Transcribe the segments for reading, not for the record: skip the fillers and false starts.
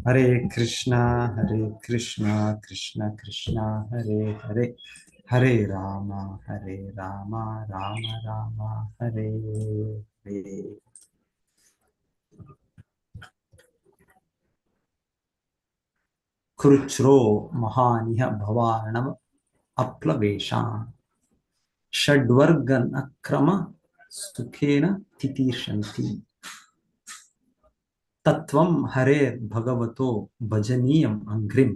ಹರೇ ಕೃಷ್ಣ ಹರೇ ಕೃಷ್ಣ ಕೃಷ್ಣ ಕೃಷ್ಣ ಹರೇ ಹರೇ ಹರೇ ರಾಮ ರಾಮ ರಾಮ ಹರೇ ಹರೇ. ಕೃಚ್ರೋ ಮಹಾನಿಹ ಭವಾರ್ಣವ ಅಪ್ಲವೇಶ ಷಡ್ವರ್ಗನ್ ಅಕ್ರಮ ಸುಖೇನ ತಿತೀರ್ಷಂತಿ ತತ್ವಂ ಹರೇ ಭಗವತೋ ಭಜನೀಯಂ ಅಂಘ್ರಿಂ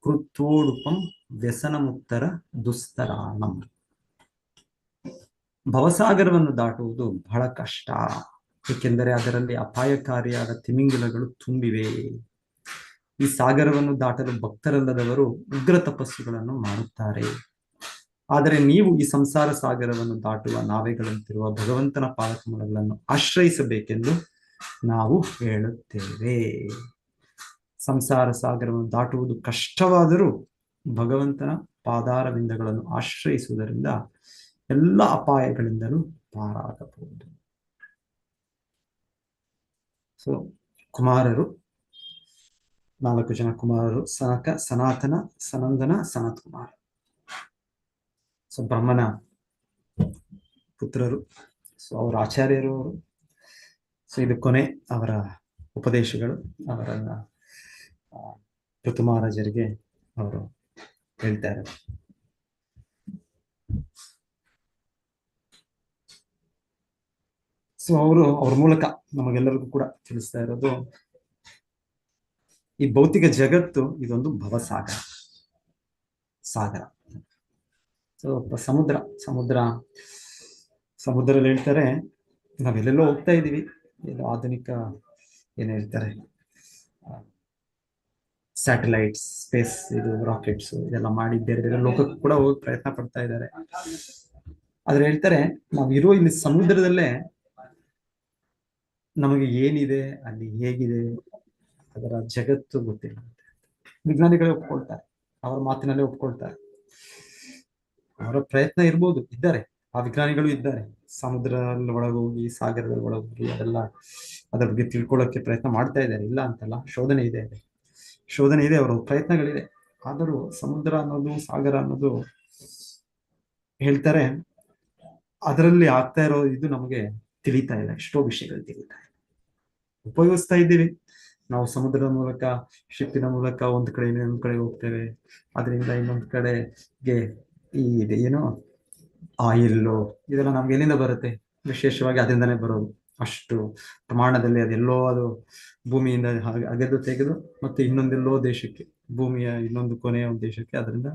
ಕೃತ್ವೋಡುಪಂ ವ್ಯಸನಮುತ್ತರ ದುಸ್ತರಾಣಂ. ಭವಸಾಗರವನ್ನು ದಾಟುವುದು ಬಹಳ ಕಷ್ಟ, ಏಕೆಂದರೆ ಅದರಲ್ಲಿ ಅಪಾಯಕಾರಿಯಾದ ತಿಮಿಂಗಿಲಗಳು ತುಂಬಿವೆ. ಈ ಸಾಗರವನ್ನು ದಾಟಲು ಭಕ್ತರಲ್ಲದವರು ಉಗ್ರ ತಪಸ್ಸುಗಳನ್ನು ಮಾಡುತ್ತಾರೆ. ಆದರೆ ನೀವು ಈ ಸಂಸಾರ ಸಾಗರವನ್ನು ದಾಟುವ ನಾವೆಗಳಂತಿರುವ ಭಗವಂತನ ಪಾದಕಮಲಗಳನ್ನು ಆಶ್ರಯಿಸಬೇಕೆಂದು ನಾವು ಹೇಳುತ್ತೇವೆ. ಸಂಸಾರ ಸಾಗರವನ್ನು ದಾಟುವುದು ಕಷ್ಟವಾದರೂ ಭಗವಂತನ ಪಾದಾರವಿಂದಗಳನ್ನು ಆಶ್ರಯಿಸುವುದರಿಂದ ಎಲ್ಲ ಅಪಾಯಗಳಿಂದಲೂ ಪಾರಾಗಬಹುದು. ಸೊ ಕುಮಾರರು 4 ಜನ ಕುಮಾರರು: ಸನಕ, ಸನಾತನ, ಸನಂದನ, ಸನತ್ ಕುಮಾರ. ಸೊ ಬ್ರಹ್ಮನ ಪುತ್ರರು, ಸೊ ಅವರ ಆಚಾರ್ಯರು ಅವರು. ಸೊ ಇದು ಕೊನೆ ಅವರ ಉಪದೇಶಗಳು. ಅವರನ್ನ ಋತುಮಹಾರಾಜರಿಗೆ ಅವರು ಹೇಳ್ತಾರೆ. ಸೊ ಅವ್ರ ಮೂಲಕ ನಮಗೆಲ್ಲರಿಗೂ ಕೂಡ ತಿಳಿಸ್ತಾ ಇರೋದು, ಈ ಭೌತಿಕ ಜಗತ್ತು ಇದೊಂದು ಭವಸಾಗರ ಸಾಗರ. ಸೊ ಸಮುದ್ರದಲ್ಲಿ ಹೇಳ್ತಾರೆ, ನಾವೆಲ್ಲೆಲ್ಲೋ ಹೋಗ್ತಾ ಇದೀವಿ. ಇದು ಆಧುನಿಕ ಏನ್ ಹೇಳ್ತಾರೆ, ಸ್ಯಾಟಲೈಟ್ಸ್, ಸ್ಪೇಸ್, ಇದು ರಾಕೆಟ್ಸ್ ಇದೆಲ್ಲ ಮಾಡಿ ಬೇರೆ ಬೇರೆ ಲೋಕಕ್ಕೂ ಕೂಡ ಹೋಗಿ ಪ್ರಯತ್ನ ಪಡ್ತಾ ಇದ್ದಾರೆ. ಆದ್ರೆ ಹೇಳ್ತಾರೆ, ನಾವಿರೋ ಇಲ್ಲಿ ಸಮುದ್ರದಲ್ಲೇ ನಮಗೆ ಏನಿದೆ, ಅಲ್ಲಿ ಹೇಗಿದೆ, ಅದರ ಜಗತ್ತು ಗೊತ್ತಿಲ್ಲ. ವಿಜ್ಞಾನಿಗಳೇ ಒಪ್ಕೊಳ್ತಾರೆ, ಅವರ ಮಾತಿನಲ್ಲೇ ಒಪ್ಕೊಳ್ತಾರೆ. ಅವರ ಪ್ರಯತ್ನ ಇರ್ಬೋದು, ಇದ್ದಾರೆ, ಆ ವಿಜ್ಞಾನಿಗಳು ಇದ್ದಾರೆ. ಸಮುದ್ರದಲ್ಲಿ ಒಳಗೋಗಿ, ಸಾಗರದಲ್ಲಿ ಒಳಗೋಗಿ ಅದೆಲ್ಲ ಅದರ ಬಗ್ಗೆ ತಿಳ್ಕೊಳ್ಳೋಕೆ ಪ್ರಯತ್ನ ಮಾಡ್ತಾ ಇದ್ದಾರೆ, ಇಲ್ಲ ಅಂತಲ್ಲ. ಶೋಧನೆ ಇದೆ, ಅವರ ಪ್ರಯತ್ನಗಳಿದೆ. ಆದರೂ ಸಮುದ್ರ ಅನ್ನೋದು, ಸಾಗರ ಅನ್ನೋದು ಹೇಳ್ತಾರೆ, ಅದರಲ್ಲಿ ಆಗ್ತಾ ಇರೋ ಇದು ನಮಗೆ ತಿಳಿತಾ ಇಲ್ಲ. ಎಷ್ಟೋ ವಿಷಯಗಳು ತಿಳಿತಾ ಇಲ್ಲ, ಉಪಯೋಗಿಸ್ತಾ ಇದ್ದೀವಿ ನಾವು. ಸಮುದ್ರದ ಮೂಲಕ, ಶಿಪ್ಪಿನ ಮೂಲಕ ಒಂದ್ ಕಡೆ ಇನ್ನೊಂದ್ ಕಡೆ ಹೋಗ್ತೇವೆ. ಅದರಿಂದ ಇನ್ನೊಂದ್ ಕಡೆಗೆ ಈ ಏನೋ ಆಯಿಲ್ಲು ಇದೆಲ್ಲ ನಮ್ಗೆ ಎಲ್ಲಿಂದ ಬರುತ್ತೆ? ವಿಶೇಷವಾಗಿ ಅದರಿಂದಾನೇ ಬರೋದು. ಅಷ್ಟು ಪ್ರಮಾಣದಲ್ಲಿ ಅದೆಲ್ಲೋ ಅದು ಭೂಮಿಯಿಂದ ಅಗೆದು ತೆಗೆದು ಮತ್ತೆ ಇನ್ನೊಂದೆಲ್ಲೋ ದೇಶಕ್ಕೆ, ಭೂಮಿಯ ಇನ್ನೊಂದು ಕೊನೆಯ ಒಂದು ದೇಶಕ್ಕೆ ಅದರಿಂದ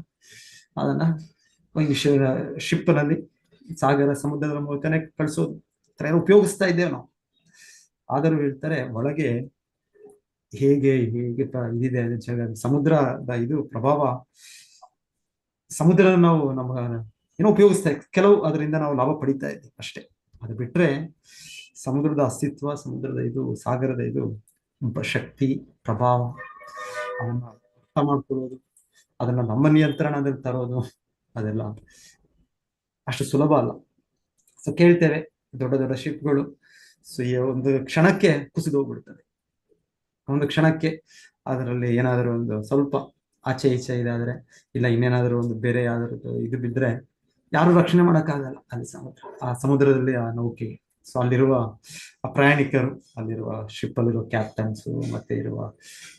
ಅದನ್ನ ಒಂದು ಶಿಪ್ನಲ್ಲಿ ಸಾಗರ ಸಮುದ್ರದ ಮೂಲಕನೇ ಕಳಿಸೋದು. ಉಪಯೋಗಿಸ್ತಾ ಇದ್ದೇವೆ ನಾವು. ಆದರೂ ಹೇಳ್ತಾರೆ, ಒಳಗೆ ಹೇಗೆ ಹೇಗೆ ಇದಿದೆ ಜಗ, ಸಮುದ್ರದ ಇದು ಪ್ರಭಾವ. ಸಮುದ್ರ ನಾವು ನಮ್ಮ ಏನೋ ಉಪಯೋಗಿಸ್ತಾ ಇದ್ದೀವಿ, ಕೆಲವು ಅದರಿಂದ ನಾವು ಲಾಭ ಪಡಿತಾ ಇದ್ದೀವಿ ಅಷ್ಟೇ. ಅದು ಬಿಟ್ರೆ ಸಮುದ್ರದ ಅಸ್ತಿತ್ವ, ಸಮುದ್ರದ ಇದು, ಸಾಗರದ ಇದು ಶಕ್ತಿ, ಪ್ರಭಾವ, ಅವನ್ನ ಅರ್ಥ ಮಾಡ್ಕೊಳ್ಳೋದು, ಅದನ್ನ ನಮ್ಮ ನಿಯಂತ್ರಣದಲ್ಲಿ ತರೋದು, ಅದೆಲ್ಲ ಅಷ್ಟು ಸುಲಭ ಅಲ್ಲ. ಸೊ ಕೇಳ್ತೇವೆ, ದೊಡ್ಡ ದೊಡ್ಡ ಶಿಪ್ಗಳು ಸೊ ಒಂದು ಕ್ಷಣಕ್ಕೆ ಕುಸಿದು ಹೋಗ್ಬಿಡ್ತದೆ. ಒಂದು ಕ್ಷಣಕ್ಕೆ ಅದರಲ್ಲಿ ಏನಾದರೂ ಒಂದು ಸ್ವಲ್ಪ ಆಚೆ ಈಚೆ ಇದಾದ್ರೆ, ಇಲ್ಲ ಇನ್ನೇನಾದ್ರೂ ಒಂದು ಬೇರೆ ಯಾವ್ದಾದ್ರು ಇದು ಬಿದ್ರೆ ಯಾರು ರಕ್ಷಣೆ ಮಾಡಕ್ಕಾಗಲ್ಲ. ಅಲ್ಲಿ ಆ ಸಮುದ್ರದಲ್ಲಿ ಆ ನೌಕೆಗೆ, ಸೊ ಅಲ್ಲಿರುವ ಆ ಪ್ರಯಾಣಿಕರು, ಅಲ್ಲಿರುವ ಶಿಪ್ ಅಲ್ಲಿರುವ ಕ್ಯಾಪ್ಟನ್ಸ್, ಮತ್ತೆ ಇರುವ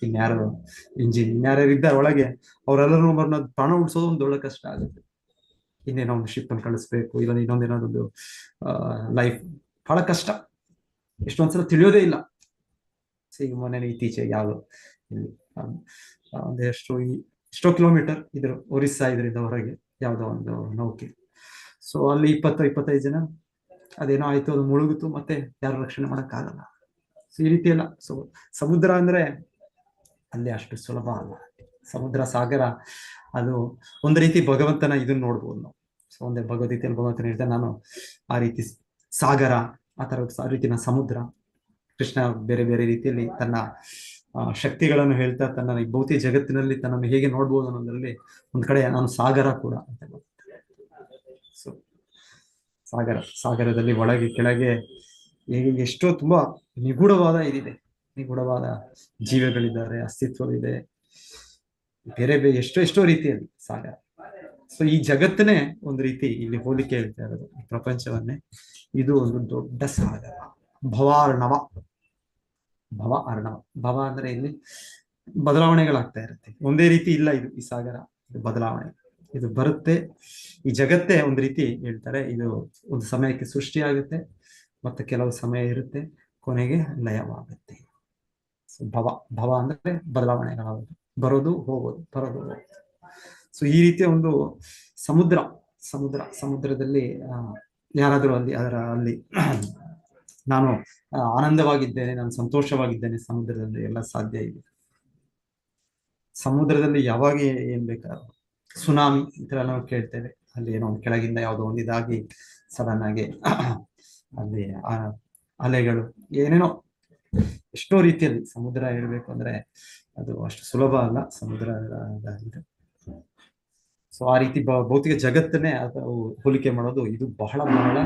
ಇನ್ಯಾರು ಇನ್ಯಾರು ಇದ್ದಾರೆ ಒಳಗೆ, ಅವರೆಲ್ಲರೂ ಪ್ರಾಣ ಉಳಿಸೋದು ಒಂದು ದೊಡ್ಡ ಕಷ್ಟ ಆಗುತ್ತೆ. ಇನ್ನೇನೋ ಒಂದು ಶಿಪ್ ಅನ್ನು ಕಳಿಸ್ಬೇಕು, ಇಲ್ಲ ಇನ್ನೊಂದೇನಾದೊಂದು ಲೈಫ್ ಬಹಳ ಕಷ್ಟ. ಎಷ್ಟೊಂದ್ಸಲ ತಿಳಿಯೋದೇ ಇಲ್ಲ. ಈಗ ಮೊನ್ನೆ ಇತ್ತೀಚೆಗೆ ಯಾವುದು ಇಲ್ಲಿ ಎಷ್ಟೋ ಕಿಲೋಮೀಟರ್ ಇದ್ರು ಒರಿಸ್ಸಾ ಇದರಿಂದ ಹೊರಗೆ ಯಾವ್ದೋ ಒಂದು ನೌಕೆ. ಸೊ ಅಲ್ಲಿ 25 ಜನ, ಅದೇನೋ ಆಯ್ತು, ಅದು ಮುಳುಗಿತು, ಮತ್ತೆ ಯಾರು ರಕ್ಷಣೆ ಮಾಡಕ್ಕಾಗಲ್ಲ. ಸೊ ಈ ರೀತಿ ಎಲ್ಲ. ಸೊ ಸಮುದ್ರ ಅಂದ್ರೆ ಅಲ್ಲಿ ಅಷ್ಟು ಸುಲಭ ಅಲ್ಲ. ಸಮುದ್ರ ಸಾಗರ ಅದು ಒಂದು ರೀತಿ ಭಗವಂತನ ಇದನ್ನ ನೋಡ್ಬೋದು ನಾವು. ಸೊ ಒಂದೇ ಭಗವದ್ಗೀತೆಯಲ್ಲಿ ಭಗವಂತನ ಹೇಳ್ತಾರೆ, ನಾನು ಆ ರೀತಿ ಸಾಗರ, ಆ ತರ ರೀತಿನ ಸಮುದ್ರ. ಕೃಷ್ಣ ಬೇರೆ ಬೇರೆ ರೀತಿಯಲ್ಲಿ ತನ್ನ ಶಕ್ತಿಗಳನ್ನು ಹೇಳ್ತಾ ತನ್ನ ಈ ಭೌತಿಕ ಜಗತ್ತಿನಲ್ಲಿ ತನ್ನನ್ನು ಹೇಗೆ ನೋಡ್ಬೋದು ಅನ್ನೋದ್ರಲ್ಲಿ ಒಂದ್ ಕಡೆ ನಾನು ಸಾಗರ ಕೂಡ ಅಂತ ಗೊತ್ತಿದೆ. ಸೊ ಸಾಗರದಲ್ಲಿ ಒಳಗೆ ಕೆಳಗೆ ಹೇಗೆ ಎಷ್ಟೋ ತುಂಬಾ ನಿಗೂಢವಾದ ಇದಿದೆ. ನಿಗೂಢವಾದ ಜೀವಗಳಿದ್ದಾರೆ, ಅಸ್ತಿತ್ವವಿದೆ, ಬೇರೆ ಬೇರೆ ಎಷ್ಟೋ ಎಷ್ಟೋ ರೀತಿಯಲ್ಲಿ ಸಾಗರ. ಸೊ ಈ ಜಗತ್ತನ್ನೇ ಒಂದು ರೀತಿ ಇಲ್ಲಿ ಹೋಲಿಕೆ ಹೇಳ್ತಾ ಇರೋದು, ಈ ಪ್ರಪಂಚವನ್ನೇ. ಇದು ಒಂದು ದೊಡ್ಡ ಸಾಗರ, ಭವಾರ್ಣವ. ಭವ ಅರ್ಣವ, ಭವ ಅಂದ್ರೆ ಇಲ್ಲಿ ಬದಲಾವಣೆಗಳಾಗ್ತಾ ಇರುತ್ತೆ, ಒಂದೇ ರೀತಿ ಇಲ್ಲ ಇದು ಈ ಸಾಗರ, ಇದು ಬದಲಾವಣೆ, ಇದು ಬರುತ್ತೆ. ಈ ಜಗತ್ತೇ ಒಂದು ರೀತಿ ಹೇಳ್ತಾರೆ, ಇದು ಒಂದು ಸಮಯಕ್ಕೆ ಸೃಷ್ಟಿಯಾಗುತ್ತೆ, ಮತ್ತೆ ಕೆಲವು ಸಮಯ ಇರುತ್ತೆ, ಕೊನೆಗೆ ಲಯವಾಗುತ್ತೆ. ಭವ, ಭವ ಅಂದ್ರೆ ಬದಲಾವಣೆಗಳಾಗೋದು, ಬರೋದು ಹೋಗೋದು, ಬರೋದು ಹೋಗೋದು. ಸೊ ಈ ರೀತಿಯ ಒಂದು ಸಮುದ್ರ, ಸಮುದ್ರದಲ್ಲಿ ಯಾರಾದರೂ ಅಲ್ಲಿ ನಾನು ಆನಂದವಾಗಿದ್ದೇನೆ, ನಾನು ಸಂತೋಷವಾಗಿದ್ದೇನೆ ಸಮುದ್ರದಲ್ಲಿ, ಎಲ್ಲ ಸಾಧ್ಯ ಇದೆ. ಸಮುದ್ರದಲ್ಲಿ ಯಾವಾಗ ಏನ್ ಬೇಕಾದ್ರೂ, ಸುನಾಮಿ ಈ ತರ ನಾವು ಕೇಳ್ತೇವೆ, ಅಲ್ಲಿ ಏನೋ ಒಂದು ಕೆಳಗಿಂದ ಯಾವುದೋ ಒಂದು ಇದಾಗಿ ಸಡನ್ ಆಗಿ ಅಲ್ಲಿ ಅಲೆಗಳು ಏನೇನೋ ಎಷ್ಟೋ ರೀತಿಯಲ್ಲಿ. ಸಮುದ್ರ ಹೇಳ್ಬೇಕು ಅಂದ್ರೆ ಅದು ಅಷ್ಟು ಸುಲಭ ಅಲ್ಲ ಸಮುದ್ರ ಇದು. ಸೊ ಆ ರೀತಿ ಭೌತಿಕ ಜಗತ್ತನ್ನೇ ಅದು ಹೋಲಿಕೆ ಮಾಡೋದು, ಇದು ಬಹಳ ಬಹಳ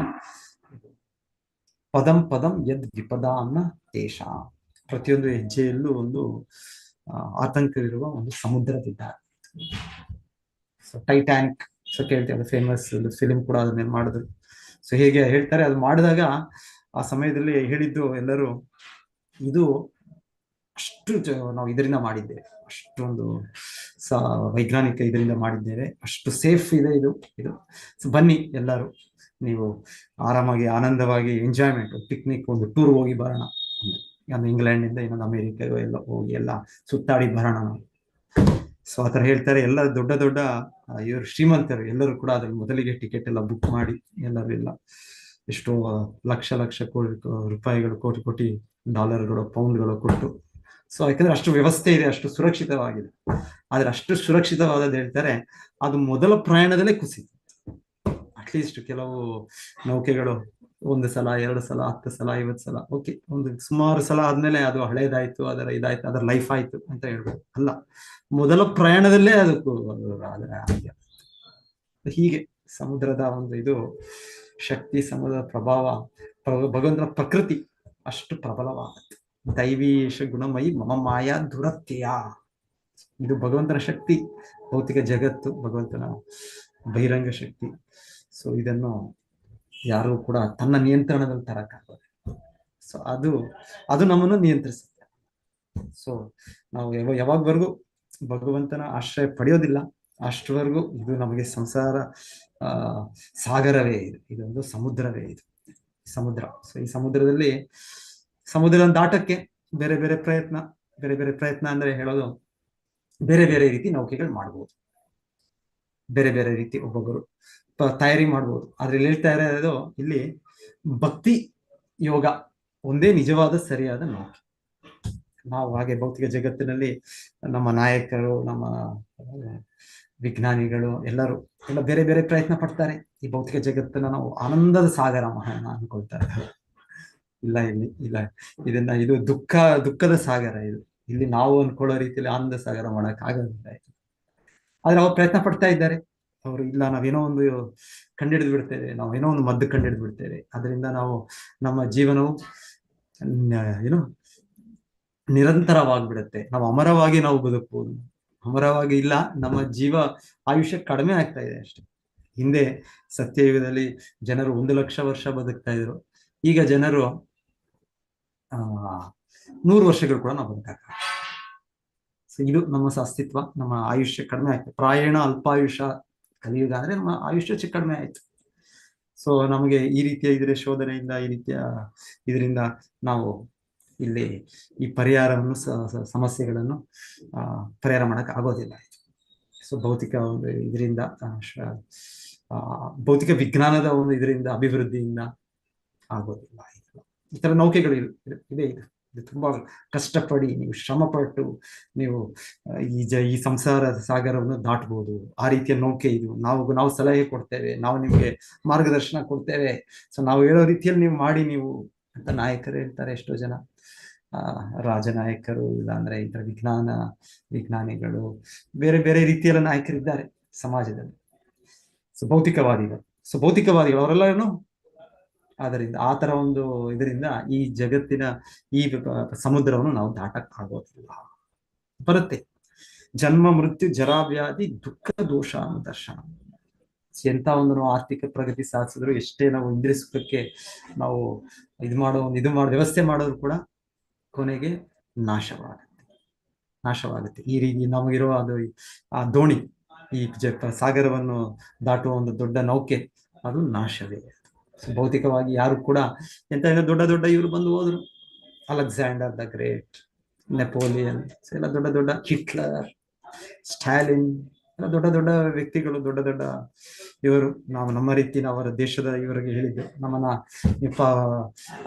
ಪದಂ ಪದಂ ಯದ್ ವಿಪದಾನ್ನ ದೇಶ. ಪ್ರತಿಯೊಂದು ಹೆಜ್ಜೆಯಲ್ಲೂ ಒಂದು ಆತಂಕವಿರುವ ಒಂದು ಸಮುದ್ರದಿದ್ದಾರೆ. ಸೊ ಟೈಟಾನಿಕ್, ಸೊ ಕೇಳ್ತೇವೆ, ಫೇಮಸ್ ಫಿಲಿಂ ಕೂಡ ಅದ್ರ ಮೇಲೆ ಮಾಡಿದ್ರು. ಸೊ ಹೇಗೆ ಹೇಳ್ತಾರೆ, ಅದು ಮಾಡಿದಾಗ ಆ ಸಮಯದಲ್ಲಿ ಹೇಳಿದ್ದು ಎಲ್ಲರೂ, ಇದು ಅಷ್ಟು ನಾವು ಇದರಿಂದ ಮಾಡಿದ್ದೇವೆ, ಅಷ್ಟೊಂದು ವೈಜ್ಞಾನಿಕ ಇದರಿಂದ ಮಾಡಿದ್ದೇವೆ, ಅಷ್ಟು ಸೇಫ್ ಇದೆ ಇದು. ಸೊ ಬನ್ನಿ ಎಲ್ಲರೂ, ನೀವು ಆರಾಮಾಗಿ ಆನಂದವಾಗಿ ಎಂಜಾಯ್ಮೆಂಟ್, ಪಿಕ್ನಿಕ್, ಒಂದು ಟೂರ್ ಹೋಗಿ ಬರೋಣ, ಒಂದು ಇಂಗ್ಲೆಂಡಿಂದ ಇನ್ನೊಂದು ಅಮೆರಿಕ ಎಲ್ಲ ಹೋಗಿ ಎಲ್ಲ ಸುತ್ತಾಡಿ ಬರೋಣ ನಾವು. ಸೊ ಆತರ ಹೇಳ್ತಾರೆ. ಎಲ್ಲ ದೊಡ್ಡ ದೊಡ್ಡ ಇವರು ಶ್ರೀಮಂತರು ಎಲ್ಲರೂ ಕೂಡ ಅದ್ರ ಮೊದಲಿಗೆ ಟಿಕೆಟ್ ಎಲ್ಲ ಬುಕ್ ಮಾಡಿ ಎಲ್ಲರೂ ಎಲ್ಲ ಎಷ್ಟೋ ಲಕ್ಷ ಲಕ್ಷ ರೂಪಾಯಿಗಳು, ಕೋಟಿ ಕೋಟಿ ಡಾಲರ್ಗಳು, ಪೌಂಡ್ಗಳು ಕೊಟ್ಟು. ಸೊ ಯಾಕಂದ್ರೆ ಅಷ್ಟು ವ್ಯವಸ್ಥೆ ಇದೆ, ಅಷ್ಟು ಸುರಕ್ಷಿತವಾಗಿದೆ. ಆದ್ರೆ ಅಷ್ಟು ಸುರಕ್ಷಿತವಾದದ್ದು ಹೇಳ್ತಾರೆ, ಅದು ಮೊದಲ ಪ್ರಯಾಣದಲ್ಲೇ ಕುಸಿತು. ಅಟ್ಲೀಸ್ಟ್ ಕೆಲವು ನೌಕೆಗಳು 1 ಸಲ, 2 ಸಲ, 10 ಸಲ, 50 ಸಲ, ಓಕೆ, ಒಂದು ಸುಮಾರು ಸಲ ಆದ್ಮೇಲೆ ಅದು ಹಳೇದಾಯ್ತು, ಅದರ ಲೈಫ್ ಆಯ್ತು ಅಂತ ಹೇಳ್ಬೋದು. ಅಲ್ಲ, ಮೊದಲ ಪ್ರಯಾಣದಲ್ಲೇ ಅದಕ್ಕೂ ಹೀಗೆ ಸಮುದ್ರದ ಒಂದು ಇದು ಶಕ್ತಿ, ಸಮುದ್ರದ ಪ್ರಭಾವ, ಭಗವಂತನ ಪ್ರಕೃತಿ ಅಷ್ಟು ಪ್ರಬಲವಾಗುತ್ತೆ. ದೈವೀಶ ಗುಣಮಯಿ ಮಮ ಮಾಯಾ ದುರತ್ಯಯ, ಇದು ಭಗವಂತನ ಶಕ್ತಿ. ಭೌತಿಕ ಜಗತ್ತು ಭಗವಂತನ ಬಹಿರಂಗ ಶಕ್ತಿ. ಸೊ ಇದನ್ನು ಯಾರು ಕೂಡ ತನ್ನ ನಿಯಂತ್ರಣದಲ್ಲಿ ತರಕ್ಕಾಗೋದು. ಸೊ ಅದು ನಮ್ಮನ್ನು ನಿಯಂತ್ರಿಸುತ್ತೆ. ಸೊ ನಾವು ಯಾವಾಗವರೆಗೂ ಭಗವಂತನ ಆಶ್ರಯ ಪಡೆಯೋದಿಲ್ಲ ಅಷ್ಟವರೆಗೂ ಇದು ನಮಗೆ ಸಂಸಾರ ಸಾಗರವೇ ಇದು, ಇದೊಂದು ಸಮುದ್ರವೇ ಇದು, ಸಮುದ್ರ. ಸೊ ಈ ಸಮುದ್ರ ದಾಟಕ್ಕೆ ಬೇರೆ ಬೇರೆ ಪ್ರಯತ್ನ ಅಂದ್ರೆ ಹೇಳೋದು, ಬೇರೆ ಬೇರೆ ರೀತಿ ನೌಕೆಗಳು ಮಾಡ್ಬೋದು, ಬೇರೆ ಬೇರೆ ರೀತಿ ಒಬ್ಬೊಬ್ಬರು ತಯಾರಿ ಮಾಡ್ಬೋದು. ಅದ್ರಲ್ಲಿ ಹೇಳ್ತಾ ಇರೋದು ಇಲ್ಲಿ ಭಕ್ತಿ ಯೋಗ ಒಂದೇ ನಿಜವಾದ ಸರಿಯಾದ ನೌಕೆ. ನಾವು ಹಾಗೆ ಭೌತಿಕ ಜಗತ್ತಿನಲ್ಲಿ ನಮ್ಮ ನಾಯಕರು, ನಮ್ಮ ವಿಜ್ಞಾನಿಗಳು ಎಲ್ಲ ಬೇರೆ ಬೇರೆ ಪ್ರಯತ್ನ ಪಡ್ತಾರೆ. ಈ ಭೌತಿಕ ಜಗತ್ತನ್ನ ನಾವು ಆನಂದದ ಸಾಗರ ಮಾಡೋಣ ಅನ್ಕೊಳ್ತಾರೆ. ಇದು ದುಃಖದ ಸಾಗರ. ಇಲ್ಲಿ ನಾವು ಅನ್ಕೊಳ್ಳೋ ರೀತಿಯಲ್ಲಿ ಆನಂದ ಸಾಗರ ಮಾಡಕ್ ಆಗೋದಿಲ್ಲ. ಆದ್ರೆ ಅವ್ರು ಪ್ರಯತ್ನ ಪಡ್ತಾ ಇದ್ದಾರೆ. ಅವರು ಇಲ್ಲ, ನಾವೇನೋ ಒಂದು ಕಂಡಿಡಿದು ಬಿಡ್ತೇವೆ, ನಾವೇನೋ ಒಂದು ಮದ್ದು ಕಂಡಿಡಿದು ಬಿಡ್ತೇವೆ, ಅದರಿಂದ ನಮ್ಮ ಜೀವನವು ನಿರಂತರವಾಗ್ಬಿಡುತ್ತೆ, ನಾವು ಅಮರವಾಗಿ ನಾವು ಬದುಕಬಹುದು. ಅಮರವಾಗಿ ಇಲ್ಲ, ನಮ್ಮ ಆಯುಷ್ಯ ಕಡಿಮೆ ಆಗ್ತಾ ಇದೆ ಅಷ್ಟೇ. ಹಿಂದೆ ಸತ್ಯಯುಗದಲ್ಲಿ ಜನರು 1 ಲಕ್ಷ ವರ್ಷ ಬದುಕ್ತಾ ಇದ್ರು. ಈಗ ಜನರು 100 ವರ್ಷಗಳು ಕೂಡ ನಾವು ಬದುಕಾಕ. ಇದು ನಮ್ಮ ಅಸ್ತಿತ್ವ, ನಮ್ಮ ಆಯುಷ್ಯ ಕಡಿಮೆ ಆಯ್ತು. ಪ್ರಾಯಣ ಅಲ್ಪಾಯುಷ ಕಲಿಯುಗ ಅಂದ್ರೆ ನಮ್ಮ ಆಯುಷ್ಯ ಕಡಿಮೆ ಆಯ್ತು. ಸೊ ನಮಗೆ ಈ ರೀತಿಯ ಶೋಧನೆಯಿಂದ, ಈ ರೀತಿಯ ಇದರಿಂದ ನಾವು ಇಲ್ಲಿ ಈ ಪರಿಹಾರವನ್ನು ಸಮಸ್ಯೆಗಳನ್ನು ಪರಿಹಾರ ಮಾಡಕ್ ಆಗೋದಿಲ್ಲ. ಸೊ ಭೌತಿಕ ಒಂದು ಇದರಿಂದ, ಭೌತಿಕ ವಿಜ್ಞಾನದ ಒಂದು ಇದರಿಂದ, ಅಭಿವೃದ್ಧಿಯಿಂದ ಆಗೋದಿಲ್ಲ. ಈ ತರ ನೌಕೆಗಳು ಇದೆ. ಇದು ತುಂಬಾ ಕಷ್ಟಪಡಿ, ನೀವು ಶ್ರಮ ಪಟ್ಟು ನೀವು ಈ ಸಂಸಾರದ ಸಾಗರವನ್ನು ದಾಟಬಹುದು. ಆ ರೀತಿಯ ನೌಕೆ ಇದು. ನಾವು ಸಲಹೆ ಕೊಡ್ತೇವೆ, ನಾವು ನಿಮ್ಗೆ ಮಾರ್ಗದರ್ಶನ ಕೊಡ್ತೇವೆ. ಸೊ ನಾವು ಹೇಳೋ ರೀತಿಯಲ್ಲಿ ನೀವು ಮಾಡಿ ನೀವು ಅಂತ ನಾಯಕರು ಹೇಳ್ತಾರೆ. ಎಷ್ಟೋ ಜನ ರಾಜನಾಯಕರು, ಇಲ್ಲಾಂದ್ರೆ ಈ ತರ ವಿಜ್ಞಾನಿಗಳು, ಬೇರೆ ಬೇರೆ ರೀತಿಯಲ್ಲ ನಾಯಕರಿದ್ದಾರೆ ಸಮಾಜದಲ್ಲಿ. ಸೊ ಭೌತಿಕವಾದಿಗಳು ಅವರೆಲ್ಲರೂ ಅದರಿಂದ ಆ ತರ ಒಂದು ಇದರಿಂದ ಈ ಜಗತ್ತಿನ ಈ ಸಮುದ್ರವನ್ನು ನಾವು ದಾಟಕ್ ಆಗೋದಿಲ್ಲ. ಬರುತ್ತೆ ಜನ್ಮ ಮೃತ್ಯು ಜರಾವ್ಯಾಧಿ ದುಃಖ ದೋಷ ದರ್ಶನ. ಎಂತ ಒಂದು ನಾವು ಆರ್ಥಿಕ ಪ್ರಗತಿ ಸಾಧಿಸಿದ್ರು, ಎಷ್ಟೇ ನಾವು ಇಂದ್ರಿಯ ಸುಖಕ್ಕೆ ನಾವು ಇದು ಮಾಡೋ ವ್ಯವಸ್ಥೆ ಮಾಡೋರು ಕೂಡ ಕೊನೆಗೆ ನಾಶವಾಗುತ್ತೆ. ಈ ರೀತಿ ನಮಗಿರುವ ಅದು ಆ ದೋಣಿ, ಈ ಸಾಗರವನ್ನು ದಾಟುವ ಒಂದು ದೊಡ್ಡ ನೌಕೆ, ಅದು ನಾಶವೇ. ಭೌತಿಕವಾಗಿ ಯಾರು ಕೂಡ ಎಂತ ದೊಡ್ಡ ದೊಡ್ಡ ಇವರು ಬಂದು ಹೋದ್ರು, ಅಲೆಕ್ಸಾಂಡರ್ ದ ಗ್ರೇಟ್, ನೆಪೋಲಿಯನ್ ಎಲ್ಲ ದೊಡ್ಡ ದೊಡ್ಡ, ಹಿಟ್ಲರ್, ಸ್ಟಾಲಿನ್ ಎಲ್ಲ ದೊಡ್ಡ ದೊಡ್ಡ ವ್ಯಕ್ತಿಗಳು, ದೊಡ್ಡ ದೊಡ್ಡ ಇವರು. ನಾವು ನಮ್ಮ ರೀತಿ ಅವರ ದೇಶದ ಇವರಿಗೆ ಹೇಳಿದ್ದು, ನಮ್ಮನ್ನ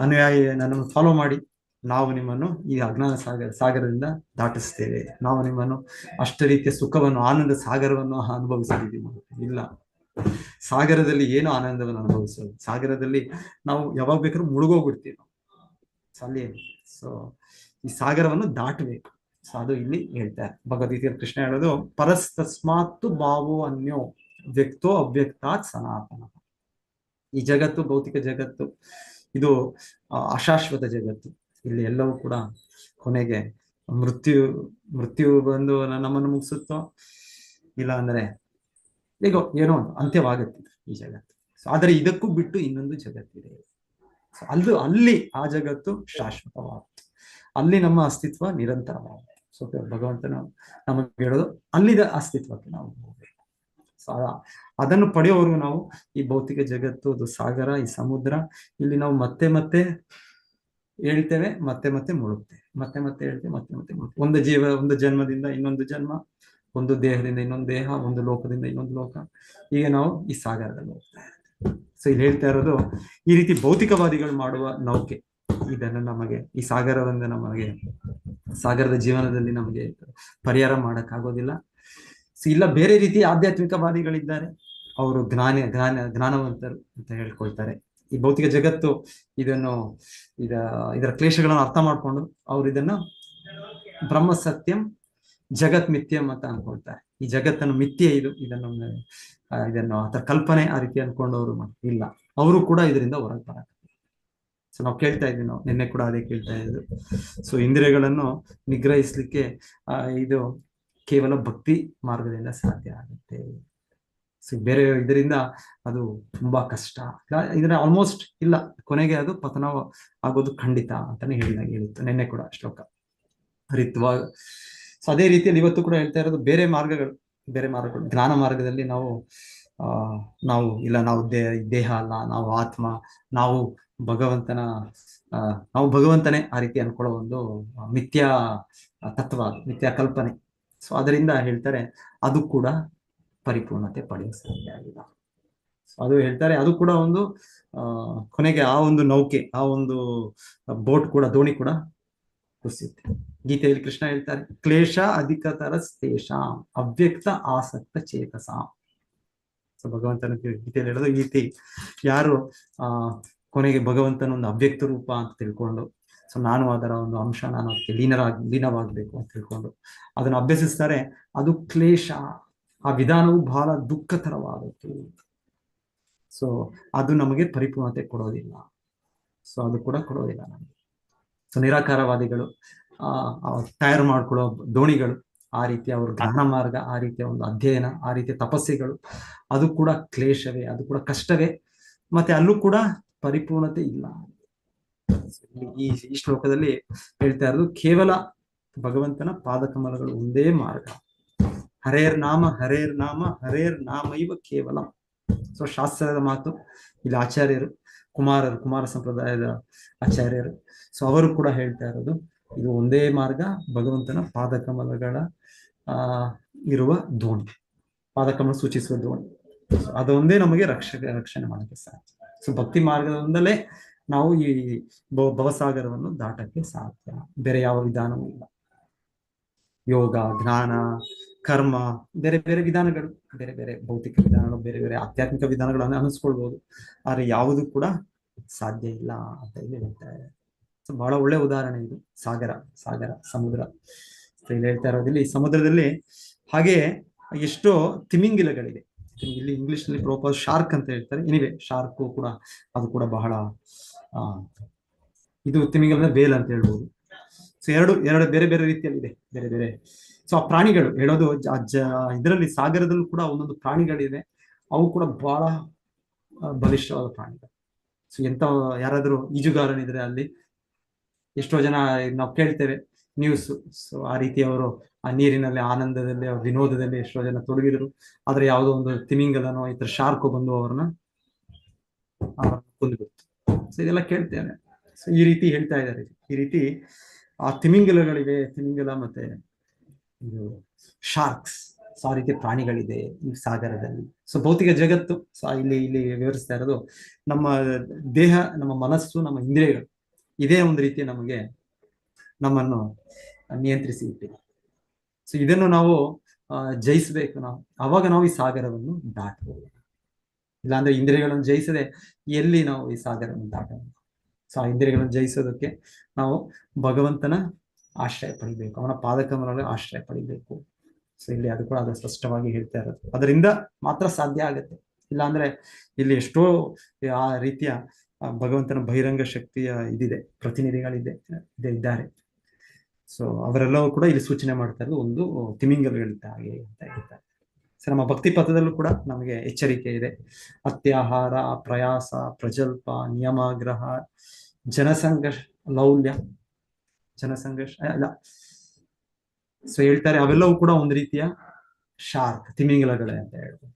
ಅನುಯಾಯಿ ನನ್ನನ್ನು ಫಾಲೋ ಮಾಡಿ, ನಾವು ನಿಮ್ಮನ್ನು ಈ ಅಜ್ಞಾನ ಸಾಗರದಿಂದ ದಾಟಿಸ್ತೇವೆ, ನಾವು ನಿಮ್ಮನ್ನು ಅಷ್ಟು ರೀತಿಯ ಸುಖವನ್ನು, ಆನಂದ ಸಾಗರವನ್ನು ಅನುಭವಿಸಿದ್ದೀವಿ. ಇಲ್ಲ, ಸಾಗರದಲ್ಲಿ ಏನು ಆನಂದವನ್ನು ಅನುಭವಿಸೋದು? ಸಾಗರದಲ್ಲಿ ನಾವು ಯಾವಾಗ ಬೇಕಾದ್ರೂ ಮುಳುಗೋಗ್ಬಿಡ್ತೀವಿ ನಾವು ಅಲ್ಲಿ. ಸೊ ಈ ಸಾಗರವನ್ನು ದಾಟಬೇಕು. ಸೊ ಅದು ಇಲ್ಲಿ ಹೇಳ್ತಾರೆ ಭಗವದ್ಗೀತೆಯಲ್ಲಿ ಕೃಷ್ಣ ಹೇಳೋದು, ಪರಸ್ತಸ್ಮಾತ್ತು ಭಾವೋ ಅನ್ಯೋ ವ್ಯಕ್ತೋ ಅವ್ಯಕ್ತಾತ್ ಸನಾತನ. ಈ ಜಗತ್ತು, ಭೌತಿಕ ಜಗತ್ತು, ಇದು ಅಶಾಶ್ವತ ಜಗತ್ತು. ಇಲ್ಲಿ ಎಲ್ಲವೂ ಕೂಡ ಕೊನೆಗೆ ಮೃತ್ಯು ಬಂದು ನಮ್ಮನ್ನು ಮುಗಿಸುತ್ತೋ, ಇಲ್ಲ ಅಂದ್ರೆ ಈಗ ಏನೋ ಒಂದು ಅಂತ್ಯವಾಗುತ್ತೆ ಈ ಜಗತ್ತು. ಸೊ ಆದರೆ ಇದಕ್ಕೂ ಬಿಟ್ಟು ಇನ್ನೊಂದು ಜಗತ್ತಿದೆ. ಸೊ ಅಲ್ಲಿ ಆ ಜಗತ್ತು ಶಾಶ್ವತವಾಗುತ್ತೆ, ಅಲ್ಲಿ ನಮ್ಮ ಅಸ್ತಿತ್ವ ನಿರಂತರವಾಗುತ್ತೆ. ಸೊ ಭಗವಂತನ ನಮಗೆ ಹೇಳೋದು, ಅಲ್ಲಿದ ಅಸ್ತಿತ್ವಕ್ಕೆ ನಾವು ಹೋಗ್ಬೇಕು. ಸೊ ಅದನ್ನು ಪಡೆಯೋವರೆಗೂ ನಾವು ಈ ಭೌತಿಕ ಜಗತ್ತು, ಅದು ಸಾಗರ, ಈ ಸಮುದ್ರ, ಇಲ್ಲಿ ನಾವು ಮತ್ತೆ ಮತ್ತೆ ಹೇಳ್ತೇವೆ, ಮತ್ತೆ ಮತ್ತೆ ಮುಳುಗ್ತೇವೆ, ಮತ್ತೆ ಮತ್ತೆ ಹೇಳ್ತೇವೆ, ಮತ್ತೆ ಮತ್ತೆ ಮುಳುಗ್ತೇವೆ. ಒಂದು ಜನ್ಮದಿಂದ ಇನ್ನೊಂದು ಜನ್ಮ, ಒಂದು ದೇಹದಿಂದ ಇನ್ನೊಂದು ದೇಹ, ಒಂದು ಲೋಕದಿಂದ ಇನ್ನೊಂದು ಲೋಕ, ಹೀಗೆ ನಾವು ಈ ಸಾಗರದಲ್ಲಿ ಹೋಗ್ತಾ ಇರ್ತೇವೆ. ಸೊ ಇಲ್ಲಿ ಹೇಳ್ತಾ ಇರೋದು, ಈ ರೀತಿ ಭೌತಿಕವಾದಿಗಳು ಮಾಡುವ ನೌಕೆ, ಇದನ್ನು ನಮಗೆ ಈ ಸಾಗರದ ಜೀವನದಲ್ಲಿ ನಮಗೆ ಪರಿಹಾರ ಮಾಡಕ್ಕಾಗೋದಿಲ್ಲ. ಸೊ ಇಲ್ಲ, ಬೇರೆ ರೀತಿಯ ಆಧ್ಯಾತ್ಮಿಕವಾದಿಗಳಿದ್ದಾರೆ, ಅವರು ಜ್ಞಾನವಂತರು ಅಂತ ಹೇಳ್ಕೊಳ್ತಾರೆ. ಈ ಭೌತಿಕ ಜಗತ್ತು ಇದರ ಕ್ಲೇಶಗಳನ್ನು ಅರ್ಥ ಮಾಡ್ಕೊಂಡು ಅವ್ರು ಇದನ್ನ ಬ್ರಹ್ಮ ಸತ್ಯಂ ಜಗತ್ ಮಿಥ್ಯಂ ಅಂತ ಅನ್ಕೊಳ್ತಾರೆ. ಈ ಜಗತ್ತನ್ನು ಮಿಥ್ಯೆ, ಇದನ್ನು ಆತರ ಕಲ್ಪನೆ ಆ ರೀತಿ ಅನ್ಕೊಂಡವರು ಇಲ್ಲ, ಅವರು ಕೂಡ ಇದರಿಂದ ಹೊರಗೆ ಬರಕ್ಕೆ. ಸೊ ನಾವು ಕೇಳ್ತಾ ಇದ್ವಿ, ನಾವು ನಿನ್ನೆ ಕೂಡ ಅದೇ ಕೇಳ್ತಾ ಇದ್ದು. ಸೊ ಇಂದ್ರಿಯಗಳನ್ನು ನಿಗ್ರಹಿಸ್ಲಿಕ್ಕೆ ಇದು ಕೇವಲ ಭಕ್ತಿ ಮಾರ್ಗದಿಂದ ಸಾಧ್ಯ ಆಗುತ್ತೆ. ಸೊ ಬೇರೆ ಇದರಿಂದ ಅದು ತುಂಬಾ ಕಷ್ಟ, ಇದನ್ನ ಆಲ್ಮೋಸ್ಟ್ ಇಲ್ಲ, ಕೊನೆಗೆ ಅದು ಪತನ ಆಗೋದು ಖಂಡಿತ ಅಂತಾನೆ ಹೇಳಿತ್ತು ನಿನ್ನೆ ಕೂಡ ಶ್ಲೋಕ ಹರಿತ್ವ. ಸೊ ಅದೇ ರೀತಿಯಲ್ಲಿ ಇವತ್ತು ಕೂಡ ಹೇಳ್ತಾ ಇರೋದು, ಬೇರೆ ಮಾರ್ಗಗಳು, ಜ್ಞಾನ ಮಾರ್ಗದಲ್ಲಿ ನಾವು ಇಲ್ಲ, ನಾವು ದೇಹ ಅಲ್ಲ, ನಾವು ಆತ್ಮ, ನಾವು ಭಗವಂತನೇ ಆ ರೀತಿ ಅನ್ಕೊಳ್ಳೋ ಒಂದು ಮಿಥ್ಯಾ ತತ್ವ, ಮಿಥ್ಯಾ ಕಲ್ಪನೆ. ಸೊ ಅದರಿಂದ ಹೇಳ್ತಾರೆ, ಅದು ಕೂಡ ಪರಿಪೂರ್ಣತೆ ಪಡೆಯಲು ಸಾಧ್ಯ ಆಗಿಲ್ಲ. ಸೊ ಅದು ಹೇಳ್ತಾರೆ, ಅದು ಕೂಡ ಒಂದು ಕೊನೆಗೆ ಆ ಒಂದು ನೌಕೆ, ಆ ಒಂದು ಬೋಟ್ ಕೂಡ, ದೋಣಿ ಕೂಡ ಕುಸಿಯುತ್ತೆ. ಗೀತೆಯಲ್ಲಿ ಕೃಷ್ಣ ಹೇಳ್ತಾರೆ, ಕ್ಲೇಶ ಅಧಿಕತರ ತೇಷಾಂ ಅವ್ಯಕ್ತ ಆಸಕ್ತ ಚೇತಸಾಂ. ಸೊ ಭಗವಂತನ ಗೀತೆಯಲ್ಲಿ ಹೇಳೋದು, ಈ ರೀತಿ ಯಾರು ಕೊನೆಗೆ ಭಗವಂತನ ಒಂದು ಅವ್ಯಕ್ತ ರೂಪ ಅಂತ ತಿಳ್ಕೊಂಡು, ಸೊ ನಾನು ಅದರ ಒಂದು ಅಂಶ, ನಾನು ಅದಕ್ಕೆ ಲೀನವಾಗಬೇಕು ಅಂತ ತಿಳ್ಕೊಂಡು ಅದನ್ನು ಅಭ್ಯಸಿಸ್ತಾರೆ, ಅದು ಕ್ಲೇಶ, ಆ ವಿಧಾನವು ಬಹಳ ದುಃಖತರವಾದದ್ದು. ಸೊ ಅದು ನಮಗೆ ಪರಿಪೂರ್ಣತೆ ಕೊಡೋದಿಲ್ಲ. ಸೊ ಅದು ಕೂಡ ಕೊಡೋದಿಲ್ಲ ನಮಗೆ. ಸೊ ನಿರಾಕಾರವಾದಿಗಳು ತಯಾರು ಮಾಡ್ಕೊಳ್ಳೋ ದೋಣಿಗಳು, ಆ ರೀತಿಯ ಅವ್ರ ಜ್ಞಾನ ಮಾರ್ಗ, ಆ ರೀತಿಯ ಒಂದು ಅಧ್ಯಯನ, ಆ ರೀತಿಯ ತಪಸ್ಸಿಗಳು, ಅದು ಕೂಡ ಕ್ಲೇಶವೇ, ಅದು ಕೂಡ ಕಷ್ಟವೇ, ಮತ್ತೆ ಅಲ್ಲೂ ಕೂಡ ಪರಿಪೂರ್ಣತೆ ಇಲ್ಲ. ಈ ಶ್ಲೋಕದಲ್ಲಿ ಹೇಳ್ತಾ ಇರೋದು, ಕೇವಲ ಭಗವಂತನ ಪಾದಕಮಲಗಳು ಒಂದೇ ಮಾರ್ಗ. ಹರೇರ್ ನಾಮ ಹರೇರ್ ನಾಮೈವ ಕೇವಲ. ಸೊ ಶಾಸ್ತ್ರದ ಮಾತು, ಇಲ್ಲಿ ಆಚಾರ್ಯರು, ಕುಮಾರ ಸಂಪ್ರದಾಯದ ಆಚಾರ್ಯರು, ಸೊ ಅವರು ಕೂಡ ಹೇಳ್ತಾ ಇರೋದು, ಇದು ಒಂದೇ ಮಾರ್ಗ, ಭಗವಂತನ ಪಾದಕಮಲಗಳ ಇರುವ ದೋಣಿ, ಪಾದಕಮಲ ಸೂಚಿಸುವ ದೋಣಿ. ಅದೊಂದೇ ನಮಗೆ ರಕ್ಷಣೆ ಮಾಡಕ್ಕೆ ಸಾಧ್ಯ. ಸೊ ಭಕ್ತಿ ಮಾರ್ಗದಿಂದಲೇ ನಾವು ಈ ಭವಸಾಗರವನ್ನು ದಾಟಕ್ಕೆ ಸಾಧ್ಯ, ಬೇರೆ ಯಾವ ವಿಧಾನವೂ ಇಲ್ಲ. ಯೋಗ, ಜ್ಞಾನ, ಕರ್ಮ, ಬೇರೆ ಬೇರೆ ವಿಧಾನಗಳು, ಬೇರೆ ಬೇರೆ ಭೌತಿಕ ವಿಧಾನಗಳು, ಬೇರೆ ಬೇರೆ ಆಧ್ಯಾತ್ಮಿಕ ವಿಧಾನಗಳನ್ನು ಅನಿಸ್ಕೊಳ್ಬಹುದು, ಆದ್ರೆ ಯಾವುದು ಕೂಡ ಸಾಧ್ಯ ಇಲ್ಲ ಅಂತ ಇಲ್ಲಿ ಹೇಳ್ತಾರೆ. ಸೊ ಬಹಳ ಒಳ್ಳೆ ಉದಾಹರಣೆ ಇದು, ಸಮುದ್ರ. ಇಲ್ಲಿ ಹೇಳ್ತಾ ಇರೋದಿಲ್ಲ, ಈ ಸಮುದ್ರದಲ್ಲಿ ಹಾಗೆ ಎಷ್ಟೋ ತಿಮಿಂಗಿಲಗಳಿದೆ. ಇಲ್ಲಿ ಇಂಗ್ಲಿಷ್ ನಲ್ಲಿ ಪ್ರೋಪರ್ ಶಾರ್ಕ್ ಅಂತ ಹೇಳ್ತಾರೆ. ಎನಿವೆ ಶಾರ್ಕು ಕೂಡ ಅದು ಕೂಡ ಬಹಳ ಆ, ಇದು ತಿಮಿಂಗಲ ಬೇಲ್ ಅಂತ ಹೇಳ್ಬೋದು. ಸೊ ಎರಡು ಎರಡು ಬೇರೆ ಬೇರೆ ರೀತಿಯಲ್ಲಿ ಇದೆ, ಬೇರೆ ಬೇರೆ. ಸೊ ಆ ಪ್ರಾಣಿಗಳು ಹೇಳೋದು ಇದರಲ್ಲಿ ಸಾಗರದಲ್ಲೂ ಕೂಡ ಒಂದೊಂದು ಪ್ರಾಣಿಗಳಿವೆ, ಅವು ಕೂಡ ಬಹಳ ಬಲಿಷ್ಠವಾದ ಪ್ರಾಣಿಗಳು. ಸೊ ಎಂತ ಯಾರಾದ್ರೂ ಈಜುಗಾರನಿದ್ರೆ ಅಲ್ಲಿ ಎಷ್ಟೋ ಜನ ನಾವು ಕೇಳ್ತೇವೆ ನ್ಯೂಸ್. ಸೊ ಆ ರೀತಿ ಅವರು ಆ ನೀರಿನಲ್ಲಿ ಆನಂದದಲ್ಲಿ ಅವ್ರ ವಿನೋದದಲ್ಲಿ ಎಷ್ಟೋ ಜನ ತೊಡಗಿದ್ರು, ಆದ್ರೆ ಯಾವುದೋ ಒಂದು ತಿಮಿಂಗಲನೋ ಈ ತರ ಶಾರ್ಕು ಬಂದು ಅವ್ರನ್ನ ಕೊಂದುಬಿಡ್ತು. ಸೊ ಇದೆಲ್ಲ ಕೇಳ್ತೇವೆ. ಸೊ ಈ ರೀತಿ ಹೇಳ್ತಾ ಇದ್ದಾರೆ. ಈ ರೀತಿ ಆ ತಿಮಿಂಗಲಗಳಿವೆ, ತಿಮಿಂಗಲ ಮತ್ತೆ ಇದು ಶಾರ್ಕ್ಸ್, ಸೊ ಆ ರೀತಿಯ ಪ್ರಾಣಿಗಳಿದೆ ಈ ಸಾಗರದಲ್ಲಿ. ಸೊ ಭೌತಿಕ ಜಗತ್ತು ಇಲ್ಲಿ ಇಲ್ಲಿ ವಿವರಿಸ್ತಾ ಇರೋದು ನಮ್ಮ ದೇಹ, ನಮ್ಮ ಮನಸ್ಸು, ನಮ್ಮ ಇಂದ್ರಿಯಗಳು ಇದೇ ಒಂದು ರೀತಿ ನಮಗೆ ನಮ್ಮನ್ನು ನಿಯಂತ್ರಿಸಿ ಇಟ್ಟಿದೆ. ಸೊ ಇದನ್ನು ನಾವು ಜಯಿಸ್ಬೇಕು. ನಾವು ಅವಾಗ ನಾವು ಈ ಸಾಗರವನ್ನು ದಾಟಬಹುದು. ಇಲ್ಲಾಂದ್ರೆ ಇಂದ್ರಿಯಗಳನ್ನು ಜಯಿಸದೆ ಎಲ್ಲಿ ನಾವು ಈ ಸಾಗರವನ್ನು ದಾಟಬಹುದು? ಸೊ ಆ ಇಂದ್ರಿಯಗಳನ್ನು ಜಯಿಸೋದಕ್ಕೆ ನಾವು ಭಗವಂತನ ಆಶ್ರಯ ಪಡಿಬೇಕು, ಅವನ ಪಾದಕಮಲಗಳ ಆಶ್ರಯ ಪಡಿಬೇಕು. ಸೊ ಇಲ್ಲಿ ಅದು ಕೂಡ ಅದು ಸ್ಪಷ್ಟವಾಗಿ ಹೇಳ್ತಾ ಇರೋದು. ಅದರಿಂದ ಮಾತ್ರ ಸಾಧ್ಯ ಆಗುತ್ತೆ. ಇಲ್ಲಾಂದ್ರೆ ಇಲ್ಲಿ ಎಷ್ಟೋ ಆ ರೀತಿಯ ಭಗವಂತನ ಬಹಿರಂಗ ಶಕ್ತಿಯ ಇದಿದೆ, ಪ್ರತಿನಿಧಿಗಳಿದೆ ಇದ್ದಾರೆ. ಸೊ ಅವರೆಲ್ಲವೂ ಕೂಡ ಇಲ್ಲಿ ಸೂಚನೆ ಮಾಡ್ತಾ ಇರೋದು ಒಂದು ತಿಮಿಂಗಲಗಳಿದ್ದ ಹಾಗೆ ಅಂತ ಹೇಳ್ತಾರೆ. ಸೊ ನಮ್ಮ ಭಕ್ತಿ ಪಥದಲ್ಲೂ ಕೂಡ ನಮಗೆ ಎಚ್ಚರಿಕೆ ಇದೆ. ಅತ್ಯಾಹಾರ, ಪ್ರಯಾಸ, ಪ್ರಜಲ್ಪ, ನಿಯಮಾಗ್ರಹ, ಜನಸಂಘರ್ಷ, ಲೌಲ್ಯ, ಜನಸಂಘರ್ಷ ಅಲ್ಲ. ಸೊ ಹೇಳ್ತಾರೆ ಅವೆಲ್ಲವೂ ಕೂಡ ಒಂದು ರೀತಿಯ ಶಾರ್ಕ್, ತಿಮಿಂಗಲಗಳೇ ಅಂತ ಹೇಳ್ಬೋದು.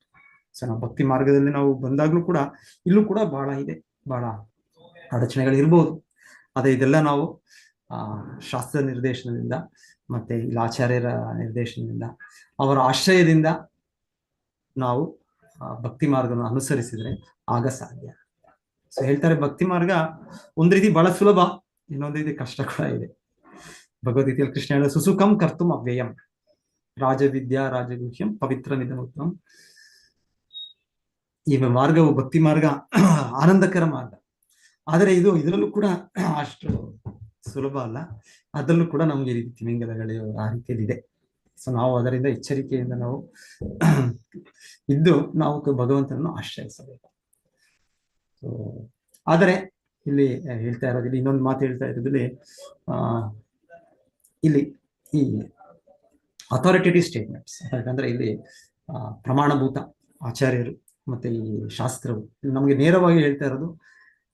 ಸೊ ನಾವು ಭಕ್ತಿ ಮಾರ್ಗದಲ್ಲಿ ನಾವು ಬಂದಾಗ್ಲೂ ಕೂಡ ಇಲ್ಲೂ ಕೂಡ ಬಹಳ ಇದೆ, ಬಹಳ ಅಡಚಣೆಗಳು ಇರ್ಬೋದು. ಆದ್ರೆ ಇದೆಲ್ಲ ನಾವು ಶಾಸ್ತ್ರ ನಿರ್ದೇಶನದಿಂದ ಮತ್ತೆ ಇಲ್ಲಿ ಆಚಾರ್ಯರ ನಿರ್ದೇಶನದಿಂದ, ಅವರ ಆಶ್ರಯದಿಂದ ನಾವು ಭಕ್ತಿ ಮಾರ್ಗವನ್ನು ಅನುಸರಿಸಿದ್ರೆ ಆಗ ಸಾಧ್ಯ. ಸೊ ಹೇಳ್ತಾರೆ ಭಕ್ತಿ ಮಾರ್ಗ ಒಂದ್ ರೀತಿ ಬಹಳ ಸುಲಭ, ಇನ್ನೊಂದು ರೀತಿ ಕಷ್ಟ ಕೂಡ ಇದೆ. ಭಗವದ್ಗೀತೆಯಲ್ಲಿ ಕೃಷ್ಣ ಹೇಳ ಸುಸುಖಂ ಕರ್ತುಂ ಅವ್ಯಯಂ, ರಾಜವಿದ್ಯಾ ರಾಜಗುಹ್ಯಂ ಪವಿತ್ರ ನಿಧನೋತ್ತಮಂ. ಈ ಮಾರ್ಗವು ಭಕ್ತಿ ಮಾರ್ಗ ಆನಂದಕರ ಮಾರ್ಗ, ಆದರೆ ಇದರಲ್ಲೂ ಕೂಡ ಅಷ್ಟು ಸುಲಭ ಅಲ್ಲ. ಅದರಲ್ಲೂ ಕೂಡ ನಮ್ಗೆ ಈ ರೀತಿ ತಿಮಿಂಗಲಗಳು ಆ ರೀತಿಯಲ್ಲಿ ಇದೆ. ಸೊ ನಾವು ಅದರಿಂದ ಎಚ್ಚರಿಕೆಯಿಂದ ನಾವು ಇದ್ದು ನಾವು ಭಗವಂತನನ್ನು ಆಶ್ರಯಿಸಬೇಕು. ಸೊ ಆದರೆ ಇಲ್ಲಿ ಹೇಳ್ತಾ ಇರೋದಿಲ್ಲ, ಇನ್ನೊಂದು ಮಾತು ಹೇಳ್ತಾ ಇರೋದ್ರಲ್ಲಿ ಇಲ್ಲಿ ಈ ಅಥಾರಿಟೇಟಿವ್ ಸ್ಟೇಟ್ಮೆಂಟ್ಸ್, ಯಾಕಂದ್ರೆ ಇಲ್ಲಿ ಪ್ರಮಾಣಭೂತ ಆಚಾರ್ಯರು ಮತ್ತೆ ಈ ಶಾಸ್ತ್ರವು ನಮ್ಗೆ ನೇರವಾಗಿ ಹೇಳ್ತಾ ಇರೋದು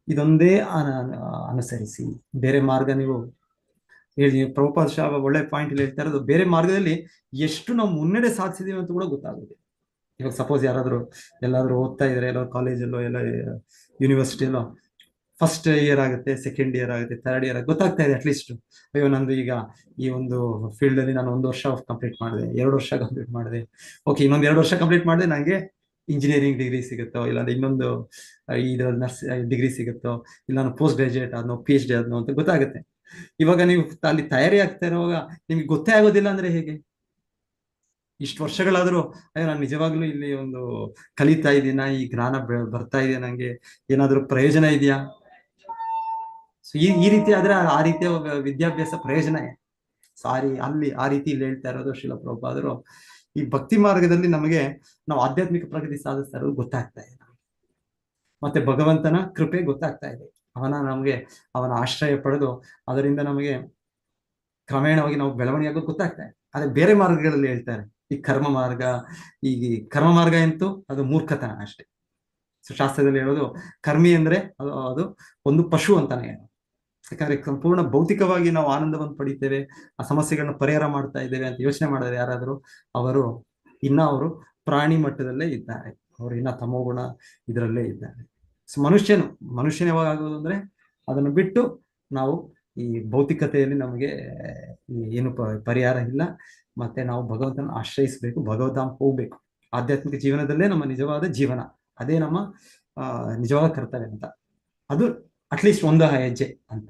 ಇದೊಂದೇ ಅನುಸರಿಸಿ, ಬೇರೆ ಮಾರ್ಗ ನೀವು ಹೇಳಿ. ಪ್ರಭುಪಾದ ಶಾ ಒಳ್ಳೆ ಪಾಯಿಂಟ್ ಇಲ್ಲಿ ಹೇಳ್ತಾ ಇರೋದು, ಬೇರೆ ಮಾರ್ಗದಲ್ಲಿ ಎಷ್ಟು ನಾವು ಮುನ್ನಡೆ ಸಾಧಿಸಿದೀವಿ ಅಂತ ಕೂಡ ಗೊತ್ತಾಗುತ್ತೆ. ಇವಾಗ ಸಪೋಸ್ ಎಲ್ಲಾದ್ರೂ ಓದ್ತಾ ಇದ್ರೆ, ಎಲ್ಲೋ ಕಾಲೇಜಲ್ಲೋ ಎಲ್ಲ ಯೂನಿವರ್ಸಿಟಿಯಲ್ಲೋ ಫಸ್ಟ್ ಇಯರ್ ಆಗುತ್ತೆ, ಸೆಕೆಂಡ್ ಇಯರ್ ಆಗುತ್ತೆ, ಥರ್ಡ್ ಇಯರ್ ಗೊತ್ತಾಗ್ತಾ ಇದೆ ಅಟ್ಲೀಸ್ಟ್. ಅಯ್ಯೋ ನಂದು ಈಗ ಈ ಒಂದು ಫೀಲ್ಡ್ ಅಲ್ಲಿ ನಾನು 1 ವರ್ಷ ಕಂಪ್ಲೀಟ್ ಮಾಡಿದೆ, 2 ವರ್ಷ ಕಂಪ್ಲೀಟ್ ಮಾಡಿದೆ, ಓಕೆ ಇನ್ನೊಂದು 2 ವರ್ಷ ಕಂಪ್ಲೀಟ್ ಮಾಡಿದೆ, ನಂಗೆ ಇಂಜಿನಿಯರಿಂಗ್ ಡಿಗ್ರಿ ಸಿಗುತ್ತೋ, ಇಲ್ಲಾಂದ್ರೆ ಇನ್ನೊಂದು ಇದ್ರಲ್ಲಿ ನರ್ಸ್ ಡಿಗ್ರಿ ಸಿಗುತ್ತೋ, ಇಲ್ಲ ನಾನು ಪೋಸ್ಟ್ ಗ್ರಾಜುಯೇಟ್ ಆದ್ನೋ PhD ಆದ್ನೋ ಅಂತ ಗೊತ್ತಾಗುತ್ತೆ. ಇವಾಗ ನೀವು ಅಲ್ಲಿ ತಯಾರಿ ಆಗ್ತಾ ಇರುವಾಗ ನಿಮ್ಗೆ ಗೊತ್ತೇ ಆಗೋದಿಲ್ಲ ಅಂದ್ರೆ ಹೇಗೆ? ಇಷ್ಟು ವರ್ಷಗಳಾದ್ರೂ ಅಯ್ಯೋ ನಾನು ನಿಜವಾಗ್ಲೂ ಇಲ್ಲಿ ಒಂದು ಕಲಿತಾ ಇದ್ದೀನ, ಈ ಜ್ಞಾನ ಬರ್ತಾ ಇದೆ, ನಂಗೆ ಏನಾದ್ರೂ ಪ್ರಯೋಜನ ಇದೆಯಾ? ಸೊ ಈ ರೀತಿ ಆದ್ರೆ ಆ ರೀತಿಯ ವಿದ್ಯಾಭ್ಯಾಸ ಪ್ರಯೋಜನ ಸಾರಿ ಅಲ್ಲಿ ಆ ರೀತಿ ಇಲ್ಲಿ ಹೇಳ್ತಾ ಇರೋದು ಶ್ರೀಲ ಪ್ರಭುಪಾದರು. ಈ ಭಕ್ತಿ ಮಾರ್ಗದಲ್ಲಿ ನಮಗೆ ನಾವು ಆಧ್ಯಾತ್ಮಿಕ ಪ್ರಗತಿ ಸಾಧಿಸ್ತಾ ಇರೋದು ಗೊತ್ತಾಗ್ತಾ ಇದೆ, ಮತ್ತೆ ಭಗವಂತನ ಕೃಪೆ ಗೊತ್ತಾಗ್ತಾ ಇದೆ. ಅವನ ಆಶ್ರಯ ಪಡೆದು ಅದರಿಂದ ನಮಗೆ ಕ್ರಮೇಣವಾಗಿ ನಾವು ಬೆಳವಣಿಗೆ ಆಗೋದು ಗೊತ್ತಾಗ್ತಾ ಇದೆ. ಆದ್ರೆ ಬೇರೆ ಮಾರ್ಗಗಳಲ್ಲಿ ಹೇಳ್ತಾರೆ ಈ ಕರ್ಮ ಮಾರ್ಗ ಅಂತೂ ಅದು ಮೂರ್ಖತನ ಅಷ್ಟೇ. ಸೊ ಶಾಸ್ತ್ರದಲ್ಲಿ ಹೇಳೋದು ಕರ್ಮಿ ಅಂದ್ರೆ ಅದು ಒಂದು ಪಶು ಅಂತಾನೆ. ಯಾಕಂದ್ರೆ ಸಂಪೂರ್ಣ ಭೌತಿಕವಾಗಿ ನಾವು ಆನಂದವನ್ನು ಪಡಿತೇವೆ, ಆ ಸಮಸ್ಯೆಗಳನ್ನ ಪರಿಹಾರ ಮಾಡ್ತಾ ಇದ್ದೇವೆ ಅಂತ ಯೋಚನೆ ಮಾಡಿದ್ರೆ ಯಾರಾದ್ರೂ ಅವರು ಪ್ರಾಣಿ ಮಟ್ಟದಲ್ಲೇ ಇದ್ದಾರೆ, ಅವರು ಇನ್ನ ತಮೋಗುಣ ಇದರಲ್ಲೇ ಇದ್ದಾರೆ. ಸೊ ಮನುಷ್ಯನ ಯಾವಾಗ ಆಗೋದು ಅಂದ್ರೆ ಅದನ್ನು ಬಿಟ್ಟು ನಾವು ಈ ಭೌತಿಕತೆಯಲ್ಲಿ ನಮಗೆ ಏನು ಪರಿಹಾರ ಇಲ್ಲ, ಮತ್ತೆ ನಾವು ಭಗವಂತನ ಆಶ್ರಯಿಸಬೇಕು, ಭಗವದ್ಧಾಮ ಹೋಗ್ಬೇಕು. ಆಧ್ಯಾತ್ಮಿಕ ಜೀವನದಲ್ಲೇ ನಮ್ಮ ನಿಜವಾದ ಜೀವನ, ಅದೇ ನಮ್ಮ ನಿಜವಾದ ಕರ್ತವ್ಯ ಅಂತ, ಅದು ಅಟ್ಲೀಸ್ಟ್ ಒಂದು ಹೆಜ್ಜೆ ಅಂತ.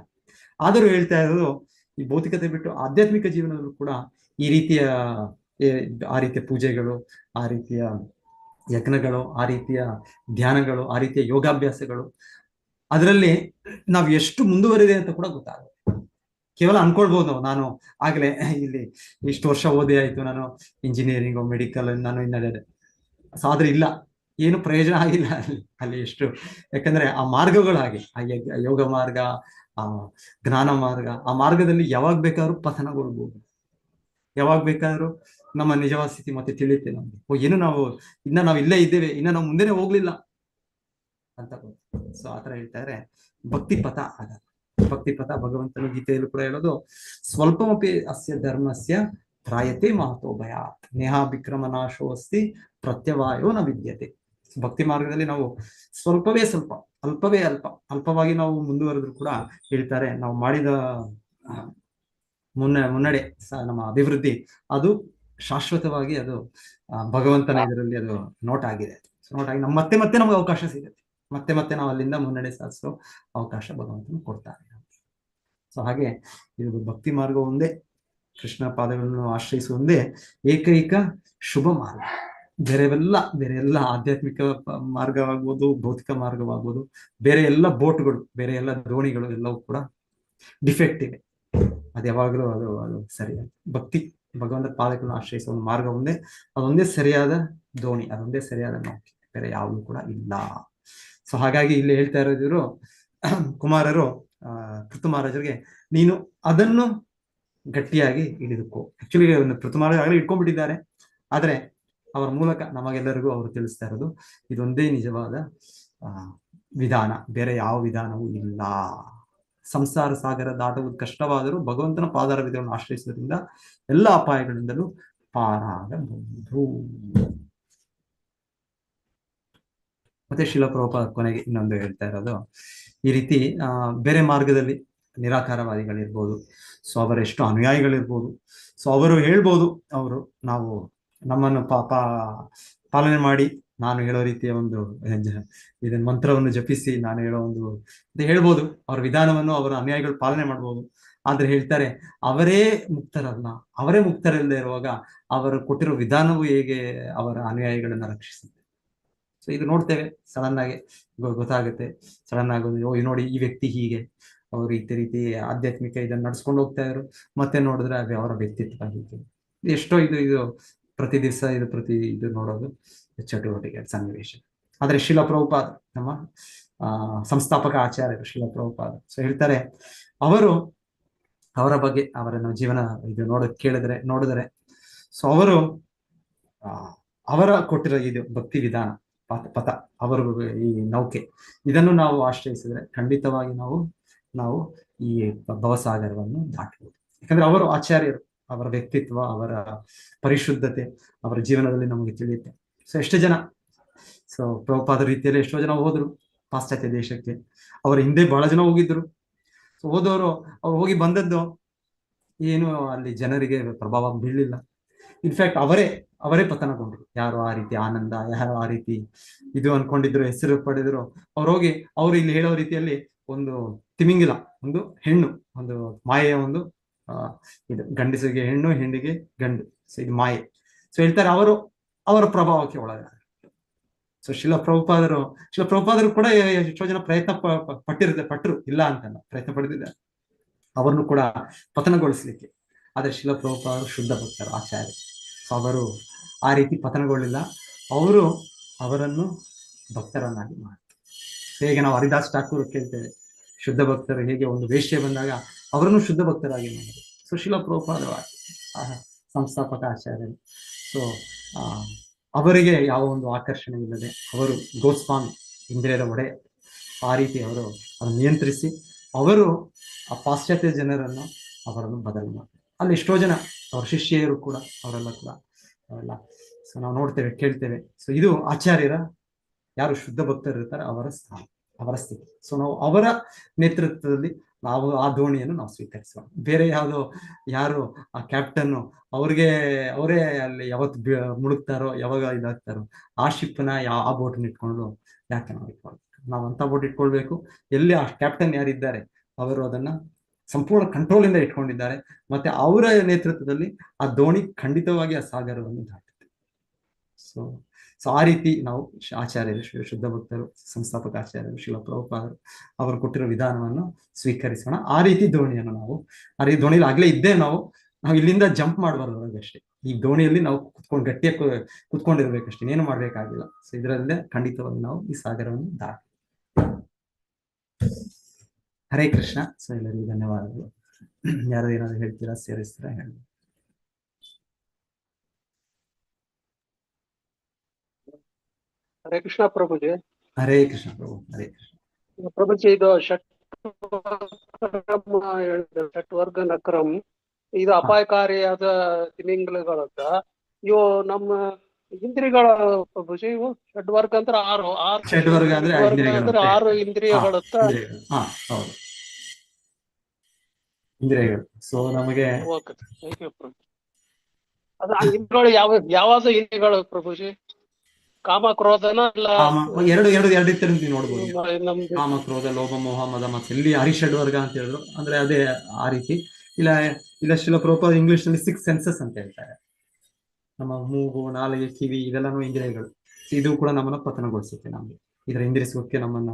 ಆದರೂ ಹೇಳ್ತಾ ಇರೋದು ಈ ಭೌತಿಕತೆ ಬಿಟ್ಟು ಆಧ್ಯಾತ್ಮಿಕ ಜೀವನದಲ್ಲೂ ಕೂಡ ಈ ರೀತಿಯ ಆ ರೀತಿಯ ಪೂಜೆಗಳು, ಆ ರೀತಿಯ ಯಜ್ಞಗಳು, ಆ ರೀತಿಯ ಧ್ಯಾನಗಳು, ಆ ರೀತಿಯ ಯೋಗಾಭ್ಯಾಸಗಳು, ಅದರಲ್ಲಿ ನಾವು ಎಷ್ಟು ಮುಂದುವರಿದೆ ಅಂತ ಕೂಡ ಗೊತ್ತಾಗುತ್ತೆ. ಕೇವಲ ಅನ್ಕೊಳ್ಬಹುದು ನಾನು ಆಗ್ಲೇ ಇಲ್ಲಿ ಇಷ್ಟು ವರ್ಷ ಓದಿ ಆಯ್ತು, ನಾನು ಇಂಜಿನಿಯರಿಂಗ್ ಮೆಡಿಕಲ್ ನಾನು ಆದ್ರೆ ಇಲ್ಲ, ಏನು ಪ್ರಯೋಜನ ಆಗಿಲ್ಲ ಅಲ್ಲಿ. ಅಲ್ಲಿ ಎಷ್ಟು, ಯಾಕಂದ್ರೆ ಆ ಮಾರ್ಗಗಳು ಹಾಗೆ, ಆ ಯೋಗ ಮಾರ್ಗ, ಆ ಜ್ಞಾನ ಮಾರ್ಗ, ಆ ಮಾರ್ಗದಲ್ಲಿ ಯಾವಾಗ ಬೇಕಾದ್ರೂ ಪತನಗೊಳ್ಬಹುದು, ಯಾವಾಗ ಬೇಕಾದ್ರೂ ನಮ್ಮ ನಿಜವಾದ ಸ್ಥಿತಿ ಮತ್ತೆ ತಿಳಿಯುತ್ತೆ ನಮ್ಗೆ. ಓ, ಏನು ನಾವು ನಾವು ಇಲ್ಲೇ ಇದ್ದೇವೆ, ನಾವು ಮುಂದೆನೆ ಹೋಗ್ಲಿಲ್ಲ ಅಂತ. ಸೊ ಆತರ ಹೇಳ್ತಾರೆ. ಭಕ್ತಿ ಪಥ ಆಗಲ್ಲ. ಭಕ್ತಿ ಪಥ ಭಗವಂತನ ಗೀತೆಯಲ್ಲೂ ಕೂಡ ಹೇಳೋದು, ಸ್ವಲ್ಪಮಪಿ ಅಸ್ಯ ಧರ್ಮಸ್ಯ ತ್ರಾಯತೆ ಮಹತೋ ಭಯಾತ್ ನೇಹಾಭಿಕ್ರಮ ನಾಶೋ ಅಸ್ತಿ ಪ್ರತ್ಯವಾಯೋ ನ ವಿದ್ಯತೆ. ಭಕ್ತಿ ಮಾರ್ಗದಲ್ಲಿ ನಾವು ಸ್ವಲ್ಪವೇ ಸ್ವಲ್ಪ, ಅಲ್ಪವೇ ಅಲ್ಪವಾಗಿ ನಾವು ಮುಂದುವರೆದ್ರು ಕೂಡ ಹೇಳ್ತಾರೆ, ನಾವು ಮಾಡಿದ ಮುನ್ನಡೆ ನಮ್ಮ ಅಭಿವೃದ್ಧಿ ಅದು ಶಾಶ್ವತವಾಗಿ ಅದು ಭಗವಂತನ ಇದರಲ್ಲಿ ಅದು ನೋಟ್ ಆಗಿದೆ. ನೋಟ್ ಆಗಿ ಮತ್ತೆ ಮತ್ತೆ ನಮ್ಗೆ ಅವಕಾಶ ಸಿಗುತ್ತೆ, ಮತ್ತೆ ನಾವು ಅಲ್ಲಿಂದ ಮುನ್ನಡೆ ಸಾಧಿಸೋ ಅವಕಾಶ ಭಗವಂತನು ಕೊಡ್ತಾರೆ. ಸೊ ಹಾಗೆ ಇದು ಭಕ್ತಿ ಮಾರ್ಗ ಒಂದೇ, ಕೃಷ್ಣ ಪಾದಗಳನ್ನು ಆಶ್ರಯಿಸುವ ಒಂದೇ ಏಕೈಕ ಶುಭ ಮಾರ್ಗ. ಬೇರೆ ಎಲ್ಲ ಆಧ್ಯಾತ್ಮಿಕ ಮಾರ್ಗವಾಗ್ಬೋದು, ಭೌತಿಕ ಮಾರ್ಗವಾಗ್ಬೋದು, ಬೇರೆ ಎಲ್ಲ ಬೋಟ್ಗಳು, ಬೇರೆ ಎಲ್ಲ ದೋಣಿಗಳು ಎಲ್ಲವೂ ಕೂಡ ಡಿಫೆಕ್ಟ್ ಇವೆ. ಅದು ಯಾವಾಗಲೂ ಅದು ಸರಿ. ಭಕ್ತಿ ಭಗವಂತ ಪಾದಗಳನ್ನು ಆಶ್ರಯಿಸುವ ಒಂದು ಮಾರ್ಗ ಒಂದೇ, ಅದೊಂದೇ ಸರಿಯಾದ ದೋಣಿ, ಅದೊಂದೇ ಸರಿಯಾದ ನೌಕೆ, ಬೇರೆ ಯಾವುದು ಕೂಡ ಇಲ್ಲ. ಸೊ ಹಾಗಾಗಿ ಇಲ್ಲಿ ಹೇಳ್ತಾ ಇರೋದಿದ್ರು ಕುಮಾರರು ಪೃಥು ಮಹಾರಾಜರಿಗೆ, ನೀನು ಅದನ್ನು ಗಟ್ಟಿಯಾಗಿ ಹಿಡಿದುಕೋ. ಆಕ್ಚುಲಿ ಒಂದು ಪೃಥು ಮಹಾರಾಜ ಆಗಲೇ ಇಟ್ಕೊಂಡ್ಬಿಟ್ಟಿದ್ದಾರೆ, ಆದ್ರೆ ಅವರ ಮೂಲಕ ನಮಗೆಲ್ಲರಿಗೂ ಅವರು ತಿಳಿಸ್ತಾ ಇರೋದು ಇದೊಂದೇ ನಿಜವಾದ ವಿಧಾನ, ಬೇರೆ ಯಾವ ವಿಧಾನವೂ ಇಲ್ಲ. ಸಂಸಾರ ಸಾಗರ ದಾಟುವುದು ಕಷ್ಟವಾದರೂ ಭಗವಂತನ ಪಾದಾರವಿಧವನ್ನು ಆಶ್ರಯಿಸುವುದರಿಂದ ಎಲ್ಲ ಅಪಾಯಗಳಿಂದಲೂ ಪಾರಾಗಬಹುದು. ಮತ್ತೆ ಶಿಲ ಪ್ರಭುಪಾದ ಕೊನೆಗೆ ಇನ್ನೊಂದು ಹೇಳ್ತಾ ಇರೋದು, ಈ ರೀತಿ ಬೇರೆ ಮಾರ್ಗದಲ್ಲಿ ನಿರಾಕಾರವಾದಿಗಳಿರ್ಬೋದು, ಸೊ ಅವರ ಎಷ್ಟು ಅನುಯಾಯಿಗಳಿರ್ಬೋದು, ಸೊ ಅವರು ಹೇಳ್ಬೋದು, ಅವರು ನಾವು ನಮ್ಮನ್ನು ಪಾಲನೆ ಮಾಡಿ ನಾನು ಹೇಳೋ ರೀತಿಯ ಒಂದು ಇದನ್ನ ಮಂತ್ರವನ್ನು ಜಪಿಸಿ ನಾನು ಹೇಳೋ ಒಂದು ಹೇಳ್ಬೋದು, ಅವರ ವಿಧಾನವನ್ನು ಅವರ ಅನುಯಾಯಿಗಳು ಪಾಲನೆ ಮಾಡ್ಬೋದು. ಆದ್ರೆ ಹೇಳ್ತಾರೆ, ಅವರೇ ಮುಕ್ತರಲ್ಲದೆ ಇರುವಾಗ ಅವರು ಕೊಟ್ಟಿರೋ ವಿಧಾನವು ಹೇಗೆ ಅವರ ಅನುಯಾಯಿಗಳನ್ನ ರಕ್ಷಿಸುತ್ತೆ. ಸೊ ಇದು ನೋಡ್ತೇವೆ, ಸಡನ್ ಆಗಿ ಗೊತ್ತಾಗುತ್ತೆ, ಸಡನ್ ಆಗಿ ನೋಡಿ ಈ ವ್ಯಕ್ತಿ ಹೀಗೆ, ಅವರು ರೀತಿ ಆಧ್ಯಾತ್ಮಿಕ ಇದನ್ನ ನಡ್ಸ್ಕೊಂಡು ಹೋಗ್ತಾ ಇದ್ರು, ಮತ್ತೆ ನೋಡಿದ್ರೆ ಅದು ಅವರ ವ್ಯಕ್ತಿತ್ವ ಹೀಗೆ. ಎಷ್ಟೋ ಇದು ಪ್ರತಿ ದಿವಸ ಇದು ನೋಡೋದು ಚಟುವಟಿಕೆ, ಸನ್ನಿವೇಶ. ಆದ್ರೆ ಶಿಲ ಪ್ರಭುಪಾದ ನಮ್ಮ ಸಂಸ್ಥಾಪಕ ಆಚಾರ್ಯರು ಶಿಲ ಪ್ರಭುಪಾದ ಸೊ ಹೇಳ್ತಾರೆ, ಅವರ ಬಗ್ಗೆ ಅವರ ಜೀವನ ಇದು ನೋಡಿದ್ರೆ ಸೊ ಅವರು ಅವರ ಕೊಟ್ಟಿರೋ ಇದು ಭಕ್ತಿ ವಿಧಾನ ಪಥ, ಅವರು ಈ ನೌಕೆ, ಇದನ್ನು ನಾವು ಆಶ್ರಯಿಸಿದ್ರೆ ಖಂಡಿತವಾಗಿ ನಾವು ಈ ಭವಸಾಗರವನ್ನು ದಾಟಬಹುದು. ಯಾಕಂದ್ರೆ ಅವರು ಆಚಾರ್ಯರು, ಅವರ ವ್ಯಕ್ತಿತ್ವ, ಅವರ ಪರಿಶುದ್ಧತೆ ಅವರ ಜೀವನದಲ್ಲಿ ನಮಗೆ ತಿಳಿಯುತ್ತೆ. ಸೊ ಎಷ್ಟು ಜನ ಪ್ರಭುಪಾದ ರೀತಿಯಲ್ಲಿ ಎಷ್ಟೋ ಜನ ಹೋದ್ರು ಪಾಶ್ಚಾತ್ಯ ದೇಶಕ್ಕೆ, ಅವರ ಹಿಂದೆ ಬಹಳ ಜನ ಹೋಗಿದ್ರು. ಸೊ ಹೋದವರು ಅವ್ರು ಹೋಗಿ ಬಂದದ್ದು ಏನು ಅಲ್ಲಿ ಜನರಿಗೆ ಪ್ರಭಾವ ಬೀಳಲಿಲ್ಲ. ಇನ್ಫ್ಯಾಕ್ಟ್ ಅವರೇ ಪತನಗೊಂಡ್ರು. ಯಾರು ಆ ರೀತಿ ಆನಂದ, ಯಾರು ಆ ರೀತಿ ಇದು ಅನ್ಕೊಂಡಿದ್ರು, ಹೆಸರು ಪಡೆದ್ರು, ಅವ್ರು ಇಲ್ಲಿ ಹೇಳೋ ರೀತಿಯಲ್ಲಿ ಒಂದು ತಿಮಿಂಗಿಲ, ಒಂದು ಹೆಣ್ಣು, ಒಂದು ಮಾಯೆಯ ಒಂದು ಇದು ಗಂಡಸಿಗೆ ಹೆಣ್ಣು, ಹೆಣ್ಣಿಗೆ ಗಂಡು, ಸೊ ಇದು ಮಾಯೆ. ಸೊ ಹೇಳ್ತಾರೆ ಅವರ ಪ್ರಭಾವಕ್ಕೆ ಒಳಗಾದ. ಸೊ ಶಿಲ ಪ್ರಭುಪಾದರು ಕೂಡ ಎಷ್ಟೋ ಜನ ಪ್ರಯತ್ನ ಪಟ್ಟರು, ಇಲ್ಲ ಅಂತಲ್ಲ, ಪ್ರಯತ್ನ ಪಡೆದಿದ್ದಾರೆ ಅವರನ್ನು ಕೂಡ ಪತನಗೊಳಿಸ್ಲಿಕ್ಕೆ. ಆದ್ರೆ ಶಿಲ ಪ್ರಭುಪಾದರು ಶುದ್ಧ ಭಕ್ತರು, ಆಚಾರ್ಯ. ಸೊ ಅವರು ಆ ರೀತಿ ಪತನಗೊಳ್ಳಿಲ್ಲ, ಅವರನ್ನು ಭಕ್ತರನ್ನಾಗಿ ಮಾಡ್ತಾರೆ. ಹೇಗೆ ನಾವು ಹರಿದಾಸ್ ಠಾಕೂರ್ ಕೇಳ್ತೇವೆ, ಶುದ್ಧ ಭಕ್ತರು ಹೇಗೆ ಒಂದು ವೇಶ್ಯೆ ಬಂದಾಗ ಅವರನ್ನು ಶುದ್ಧ ಭಕ್ತರಾಗಿ ಮಾಡಿದ್ರು. ಸೊ ಶಿಲ ಪ್ರಭುಪಾದರು ಸಂಸ್ಥಾಪಕ ಆಚಾರ್ಯರು. ಸೊ ಅವರಿಗೆ ಯಾವ ಒಂದು ಆಕರ್ಷಣೆ ಇಲ್ಲದೆ ಅವರು ಗೋಸ್ವಾಮಿ, ಇಂದ್ರಿಯರ ಒಡೆಯ, ಆ ರೀತಿ ಅದನ್ನು ನಿಯಂತ್ರಿಸಿ ಅವರು ಆ ಪಾಶ್ಚಾತ್ಯ ಜನರನ್ನು ಅವರನ್ನು ಬದಲು ಮಾಡ್ತಾರೆ. ಅಲ್ಲಿ ಎಷ್ಟೋ ಜನ ಅವ್ರ ಶಿಷ್ಯರು ಕೂಡ ಅವೆಲ್ಲ ಸೊ ನಾವು ನೋಡ್ತೇವೆ, ಕೇಳ್ತೇವೆ. ಸೊ ಇದು ಆಚಾರ್ಯರ, ಯಾರು ಶುದ್ಧ ಭಕ್ತರು ಇರ್ತಾರೆ ಅವರ ಸ್ಥಾನ, ಅವರ ಸ್ಥಿತಿ. ಸೊ ನಾವು ಅವರ ನೇತೃತ್ವದಲ್ಲಿ ನಾವು ಆ ದೋಣಿಯನ್ನು ನಾವು ಸ್ವೀಕರಿಸುವ. ಬೇರೆ ಯಾರು ಆ ಕ್ಯಾಪ್ಟನ್ ಅವರೇ ಅಲ್ಲಿ ಯಾವತ್ತು ಮುಳುಗ್ತಾರೋ, ಯಾವಾಗ ಇದಾಗ್ತಾರೋ, ಆ ಶಿಪ್ನ ಆ ಬೋಟ್ನ ಇಟ್ಕೊಂಡು ಯಾಕೆ ನಾವು ಇಟ್ಕೊಳ್ಬೇಕು? ನಾವು ಅಂತ ಬೋಟ್ ಇಟ್ಕೊಳ್ಬೇಕು ಎಲ್ಲಿ ಆ ಕ್ಯಾಪ್ಟನ್ ಯಾರಿದ್ದಾರೆ ಅವರು ಅದನ್ನ ಸಂಪೂರ್ಣ ಕಂಟ್ರೋಲ್ ಇಂದ ಇಟ್ಕೊಂಡಿದ್ದಾರೆ, ಮತ್ತೆ ಅವರ ನೇತೃತ್ವದಲ್ಲಿ ಆ ದೋಣಿ ಖಂಡಿತವಾಗಿ ಆ ಸಾಗರವನ್ನು ದಾಟುತ್ತೆ. ಸೊ ಆ ರೀತಿ ನಾವು ಆಚಾರ್ಯರು, ಶುದ್ಧ ಭಕ್ತರು, ಸಂಸ್ಥಾಪಕ ಆಚಾರ್ಯರು, ಶಿಲ ಪ್ರಭುಪಾದರು ಅವರು ಕೊಟ್ಟಿರೋ ವಿಧಾನವನ್ನು ಸ್ವೀಕರಿಸೋಣ. ಆ ರೀತಿ ದೋಣಿಯನ್ನು ಆ ರೀತಿ ದೋಣಿಲಿ ಆಗ್ಲೇ ಇದ್ದೇ ನಾವು ನಾವು ಇಲ್ಲಿಂದ ಜಂಪ್ ಮಾಡಬಾರ್ದು ಹೊರಗೆ ಅಷ್ಟೇ. ಈ ದೋಣಿಯಲ್ಲಿ ನಾವು ಕುತ್ಕೊಂಡು ಗಟ್ಟಿಯಾಗಿ ಕುತ್ಕೊಂಡಿರ್ಬೇಕಷ್ಟೇ, ಏನು ಮಾಡ್ಬೇಕಾಗಿಲ್ಲ. ಸೊ ಇದರಲ್ಲೇ ಖಂಡಿತವಾಗಿ ನಾವು ಈ ಸಾಗರವನ್ನು ದಾಟಿ. ಹರೇ ಕೃಷ್ಣ. ಸೊ ಎಲ್ಲರಿಗೂ ಧನ್ಯವಾದಗಳು. ಯಾರು ಏನಾದ್ರು ಹೇಳ್ತೀರಾ, ಸೇರಿಸ್ತೀರಾ, ಹೇಳಿ. ಹರೇ ಕೃಷ್ಣ ಪ್ರಭುಜಿ. ಹರೇ ಕೃಷ್ಣ ಪ್ರಭು. ಹರೇ ಕೃಷ್ಣ ಪ್ರಭುಜಿ, ಇದು ಷಟ್ ವರ್ಗ ನಕ್ರಂ, ಇದು ಅಪಾಯಕಾರಿಯಾದ ತಿಮಿಂಗಲಗಳತ್ತ ಇವು ನಮ್ಮ ಇಂದ್ರಿಯಗಳ ಪ್ರಭುಜಿ. ಇವು ಷಡ್ವರ್ಗ ಅಂದ್ರೆ ಷಡ್ವರ್ಗ ಅಂದ್ರೆ ಅಂದ್ರೆ 6 ಇಂದ್ರಿಯಗಳತ್ತ. ಹೌದು, ಇಂದ್ರಿಯಗಳು. ಸೊ ನಮಗೆ ಅದು ಆ ಇಂದ್ರಿಯಗಳು ಯಾವ್ದು ಇಂದ್ರಿಯಗಳು ಪ್ರಭುಜಿ? ಕಾಮ, ಕ್ರೋಧನ ಅಲ್ಲ? ಎರಡು ರೀತಿಯಲ್ಲಿ ನೋಡ್ಬೋದು. ಕಾಮ, ಕ್ರೋಧ, ಲೋಭ, ಮೋಹ, ಮದ, ಮತ್ಸ. ಇಲ್ಲಿ ಹರಿಷಡ್ವರ್ಗ ಅಂತ ಹೇಳಿದ್ರು ಅಂದ್ರೆ ಅದೇ ಆ ರೀತಿ. ಇಲ್ಲ ಶಿಲ ಪ್ರಭುಪಾದ ಇಂಗ್ಲಿಷ್ ನಲ್ಲಿ 6 ಸೆನ್ಸಸ್ ಅಂತ ಹೇಳ್ತಾರೆ. ನಮ್ಮ ಮೂಗು, ನಾಲಿಗೆ, ಕಿವಿ ಇದೆಲ್ಲಾನು ಇಂದ್ರಿಯಗಳು. ಇದು ಕೂಡ ನಮ್ಮನ್ನ ಪತನಗೊಳಿಸುತ್ತೆ. ನಮ್ಗೆ ಇದರ ಇಂದ್ರಿಸುವಕ್ಕೆ ನಮ್ಮನ್ನ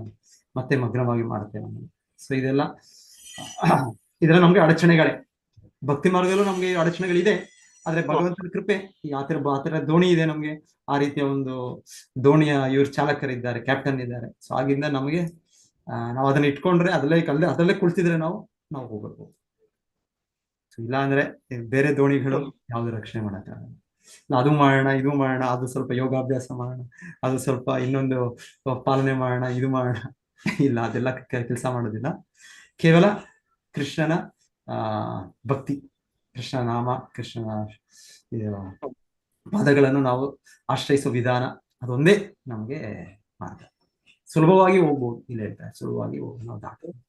ಮತ್ತೆ ಮಗ್ನವಾಗಿ ಮಾಡುತ್ತೆ ನಮ್ಮನ್ನು. ಸೊ ಇದೆಲ್ಲ ನಮ್ಗೆ ಅಡಚಣೆಗಳೇ. ಭಕ್ತಿ ಮಾರ್ಗದಲ್ಲೂ ನಮ್ಗೆ ಅಡಚಣೆಗಳಿದೆ. ಆದ್ರೆ ಭಗವಂತನ ಕೃಪೆ, ಈ ಆತರ ದೋಣಿ ಇದೆ ನಮ್ಗೆ. ಆ ರೀತಿಯ ಒಂದು ದೋಣಿಯ ಇವ್ರ ಚಾಲಕರಿದ್ದಾರೆ, ಕ್ಯಾಪ್ಟನ್ ಇದ್ದಾರೆ. ಸೊ ಆಗಿಂದ ನಮಗೆ ನಾವು ಅದನ್ನ ಇಟ್ಕೊಂಡ್ರೆ ಅದರಲ್ಲೇ ಕುಳಿತಿದ್ರೆ ನಾವು ಹೋಗ್ಬೇಕು. ಇಲ್ಲ ಅಂದ್ರೆ ಬೇರೆ ದೋಣಿಗಳು ಯಾವ್ದು ರಕ್ಷಣೆ ಮಾಡಕ್ಕಾಗಲ್ಲ. ಅದು ಮಾಡೋಣ, ಇದು ಮಾಡೋಣ, ಅದು ಸ್ವಲ್ಪ ಯೋಗಾಭ್ಯಾಸ ಮಾಡೋಣ, ಅದು ಸ್ವಲ್ಪ ಇನ್ನೊಂದು ಪಾಲನೆ ಮಾಡೋಣ, ಇದು ಮಾಡೋಣ. ಇಲ್ಲ, ಅದೆಲ್ಲ ಕೆಲಸ ಮಾಡೋದಿಲ್ಲ. ಕೇವಲ ಕೃಷ್ಣನ ಭಕ್ತಿ, ಕೃಷ್ಣ ನಾಮ, ಕೃಷ್ಣನ ಪಾದಗಳನ್ನು ನಾವು ಆಶ್ರಯಿಸುವ ವಿಧಾನ, ಅದೊಂದೇ ನಮ್ಗೆ ಮಾರ್ಗ. ಸುಲಭವಾಗಿ ಹೋಗ್ಬೋದು. ಇಲ್ಲ ಹೇಳ್ತಾರೆ, ಸುಲಭವಾಗಿ ನಾವು ದಾಟಬಹುದು,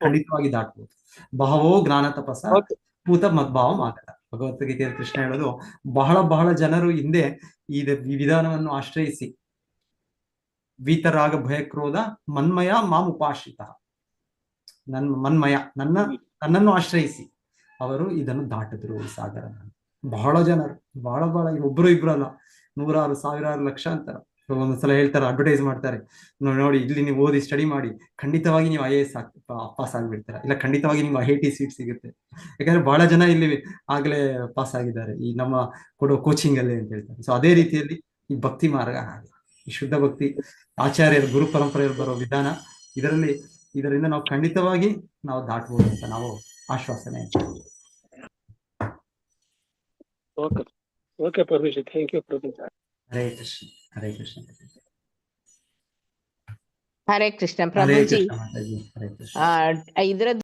ಖಂಡಿತವಾಗಿ ದಾಟಬಹುದು. ಬಹವೋ ಜ್ಞಾನ ತಪಸ ಭೂತ ಮದ್ಭಾವ ಮಾಗತ. ಭಗವದ್ಗೀತೆಯಲ್ಲಿ ಕೃಷ್ಣ ಹೇಳೋದು, ಬಹಳ ಜನರು ಹಿಂದೆ ಈ ವಿಧಾನವನ್ನು ಆಶ್ರಯಿಸಿ ವೀತರಾಗ ಭಯಕ್ರೋಧ ಮನ್ಮಯ ಮಾಂ ಉಪಾಶ್ರಿತ, ನನ್ನನ್ನು ಆಶ್ರಯಿಸಿ ಅವರು ಇದನ್ನು ದಾಟಿದ್ರು ಈ ಸಾಗರ. ಬಹಳ ಜನರು, ಬಹಳ ಒಬ್ರು ಇಬ್ರು ಅಲ್ಲ, 100,000 1,000,000 ಲಕ್ಷಾಂತರ. ಒಂದೊಂದ್ಸಲ ಹೇಳ್ತಾರೆ, ಅಡ್ವರ್ಟೈಸ್ ಮಾಡ್ತಾರೆ, ನೋಡಿ ಇಲ್ಲಿ ನೀವು ಓದಿ ಸ್ಟಡಿ ಮಾಡಿ, ಖಂಡಿತವಾಗಿ ನೀವು IAS ಪಾಸ್ ಆಗಿಬಿಡ್ತೀರ, ಇಲ್ಲ ಖಂಡಿತವಾಗಿ ನಿಮ್ಗೆ IIT ಸೀಟ್ ಸಿಗುತ್ತೆ. ಯಾಕಂದ್ರೆ ಬಹಳ ಜನ ಇಲ್ಲಿ ಆಗ್ಲೇ ಪಾಸ್ ಆಗಿದ್ದಾರೆ ಈ ನಮ್ಮ ಕೊಡೋ ಕೋಚಿಂಗ್ ಅಲ್ಲೇ ಅಂತ ಹೇಳ್ತಾರೆ. ಸೊ ಅದೇ ರೀತಿಯಲ್ಲಿ ಈ ಭಕ್ತಿ ಮಾರ್ಗ ಹಾಗೆ, ಈ ಶುದ್ಧ ಭಕ್ತಿ ಆಚಾರ್ಯರು ಗುರು ಪರಂಪರೆಯಲ್ಲಿ ಬರೋ ವಿಧಾನ, ಇದರಿಂದ ನಾವು ಖಂಡಿತವಾಗಿ ನಾವು ದಾಟಬಹುದು ಅಂತ ನಾವು ಆಶ್ವಾಸನೆ. Okay Prabhuji, thank you Prabhuji. Hare Krishna. Hare Krishna. Hare Krishna Prabhuji. Hare Krishna.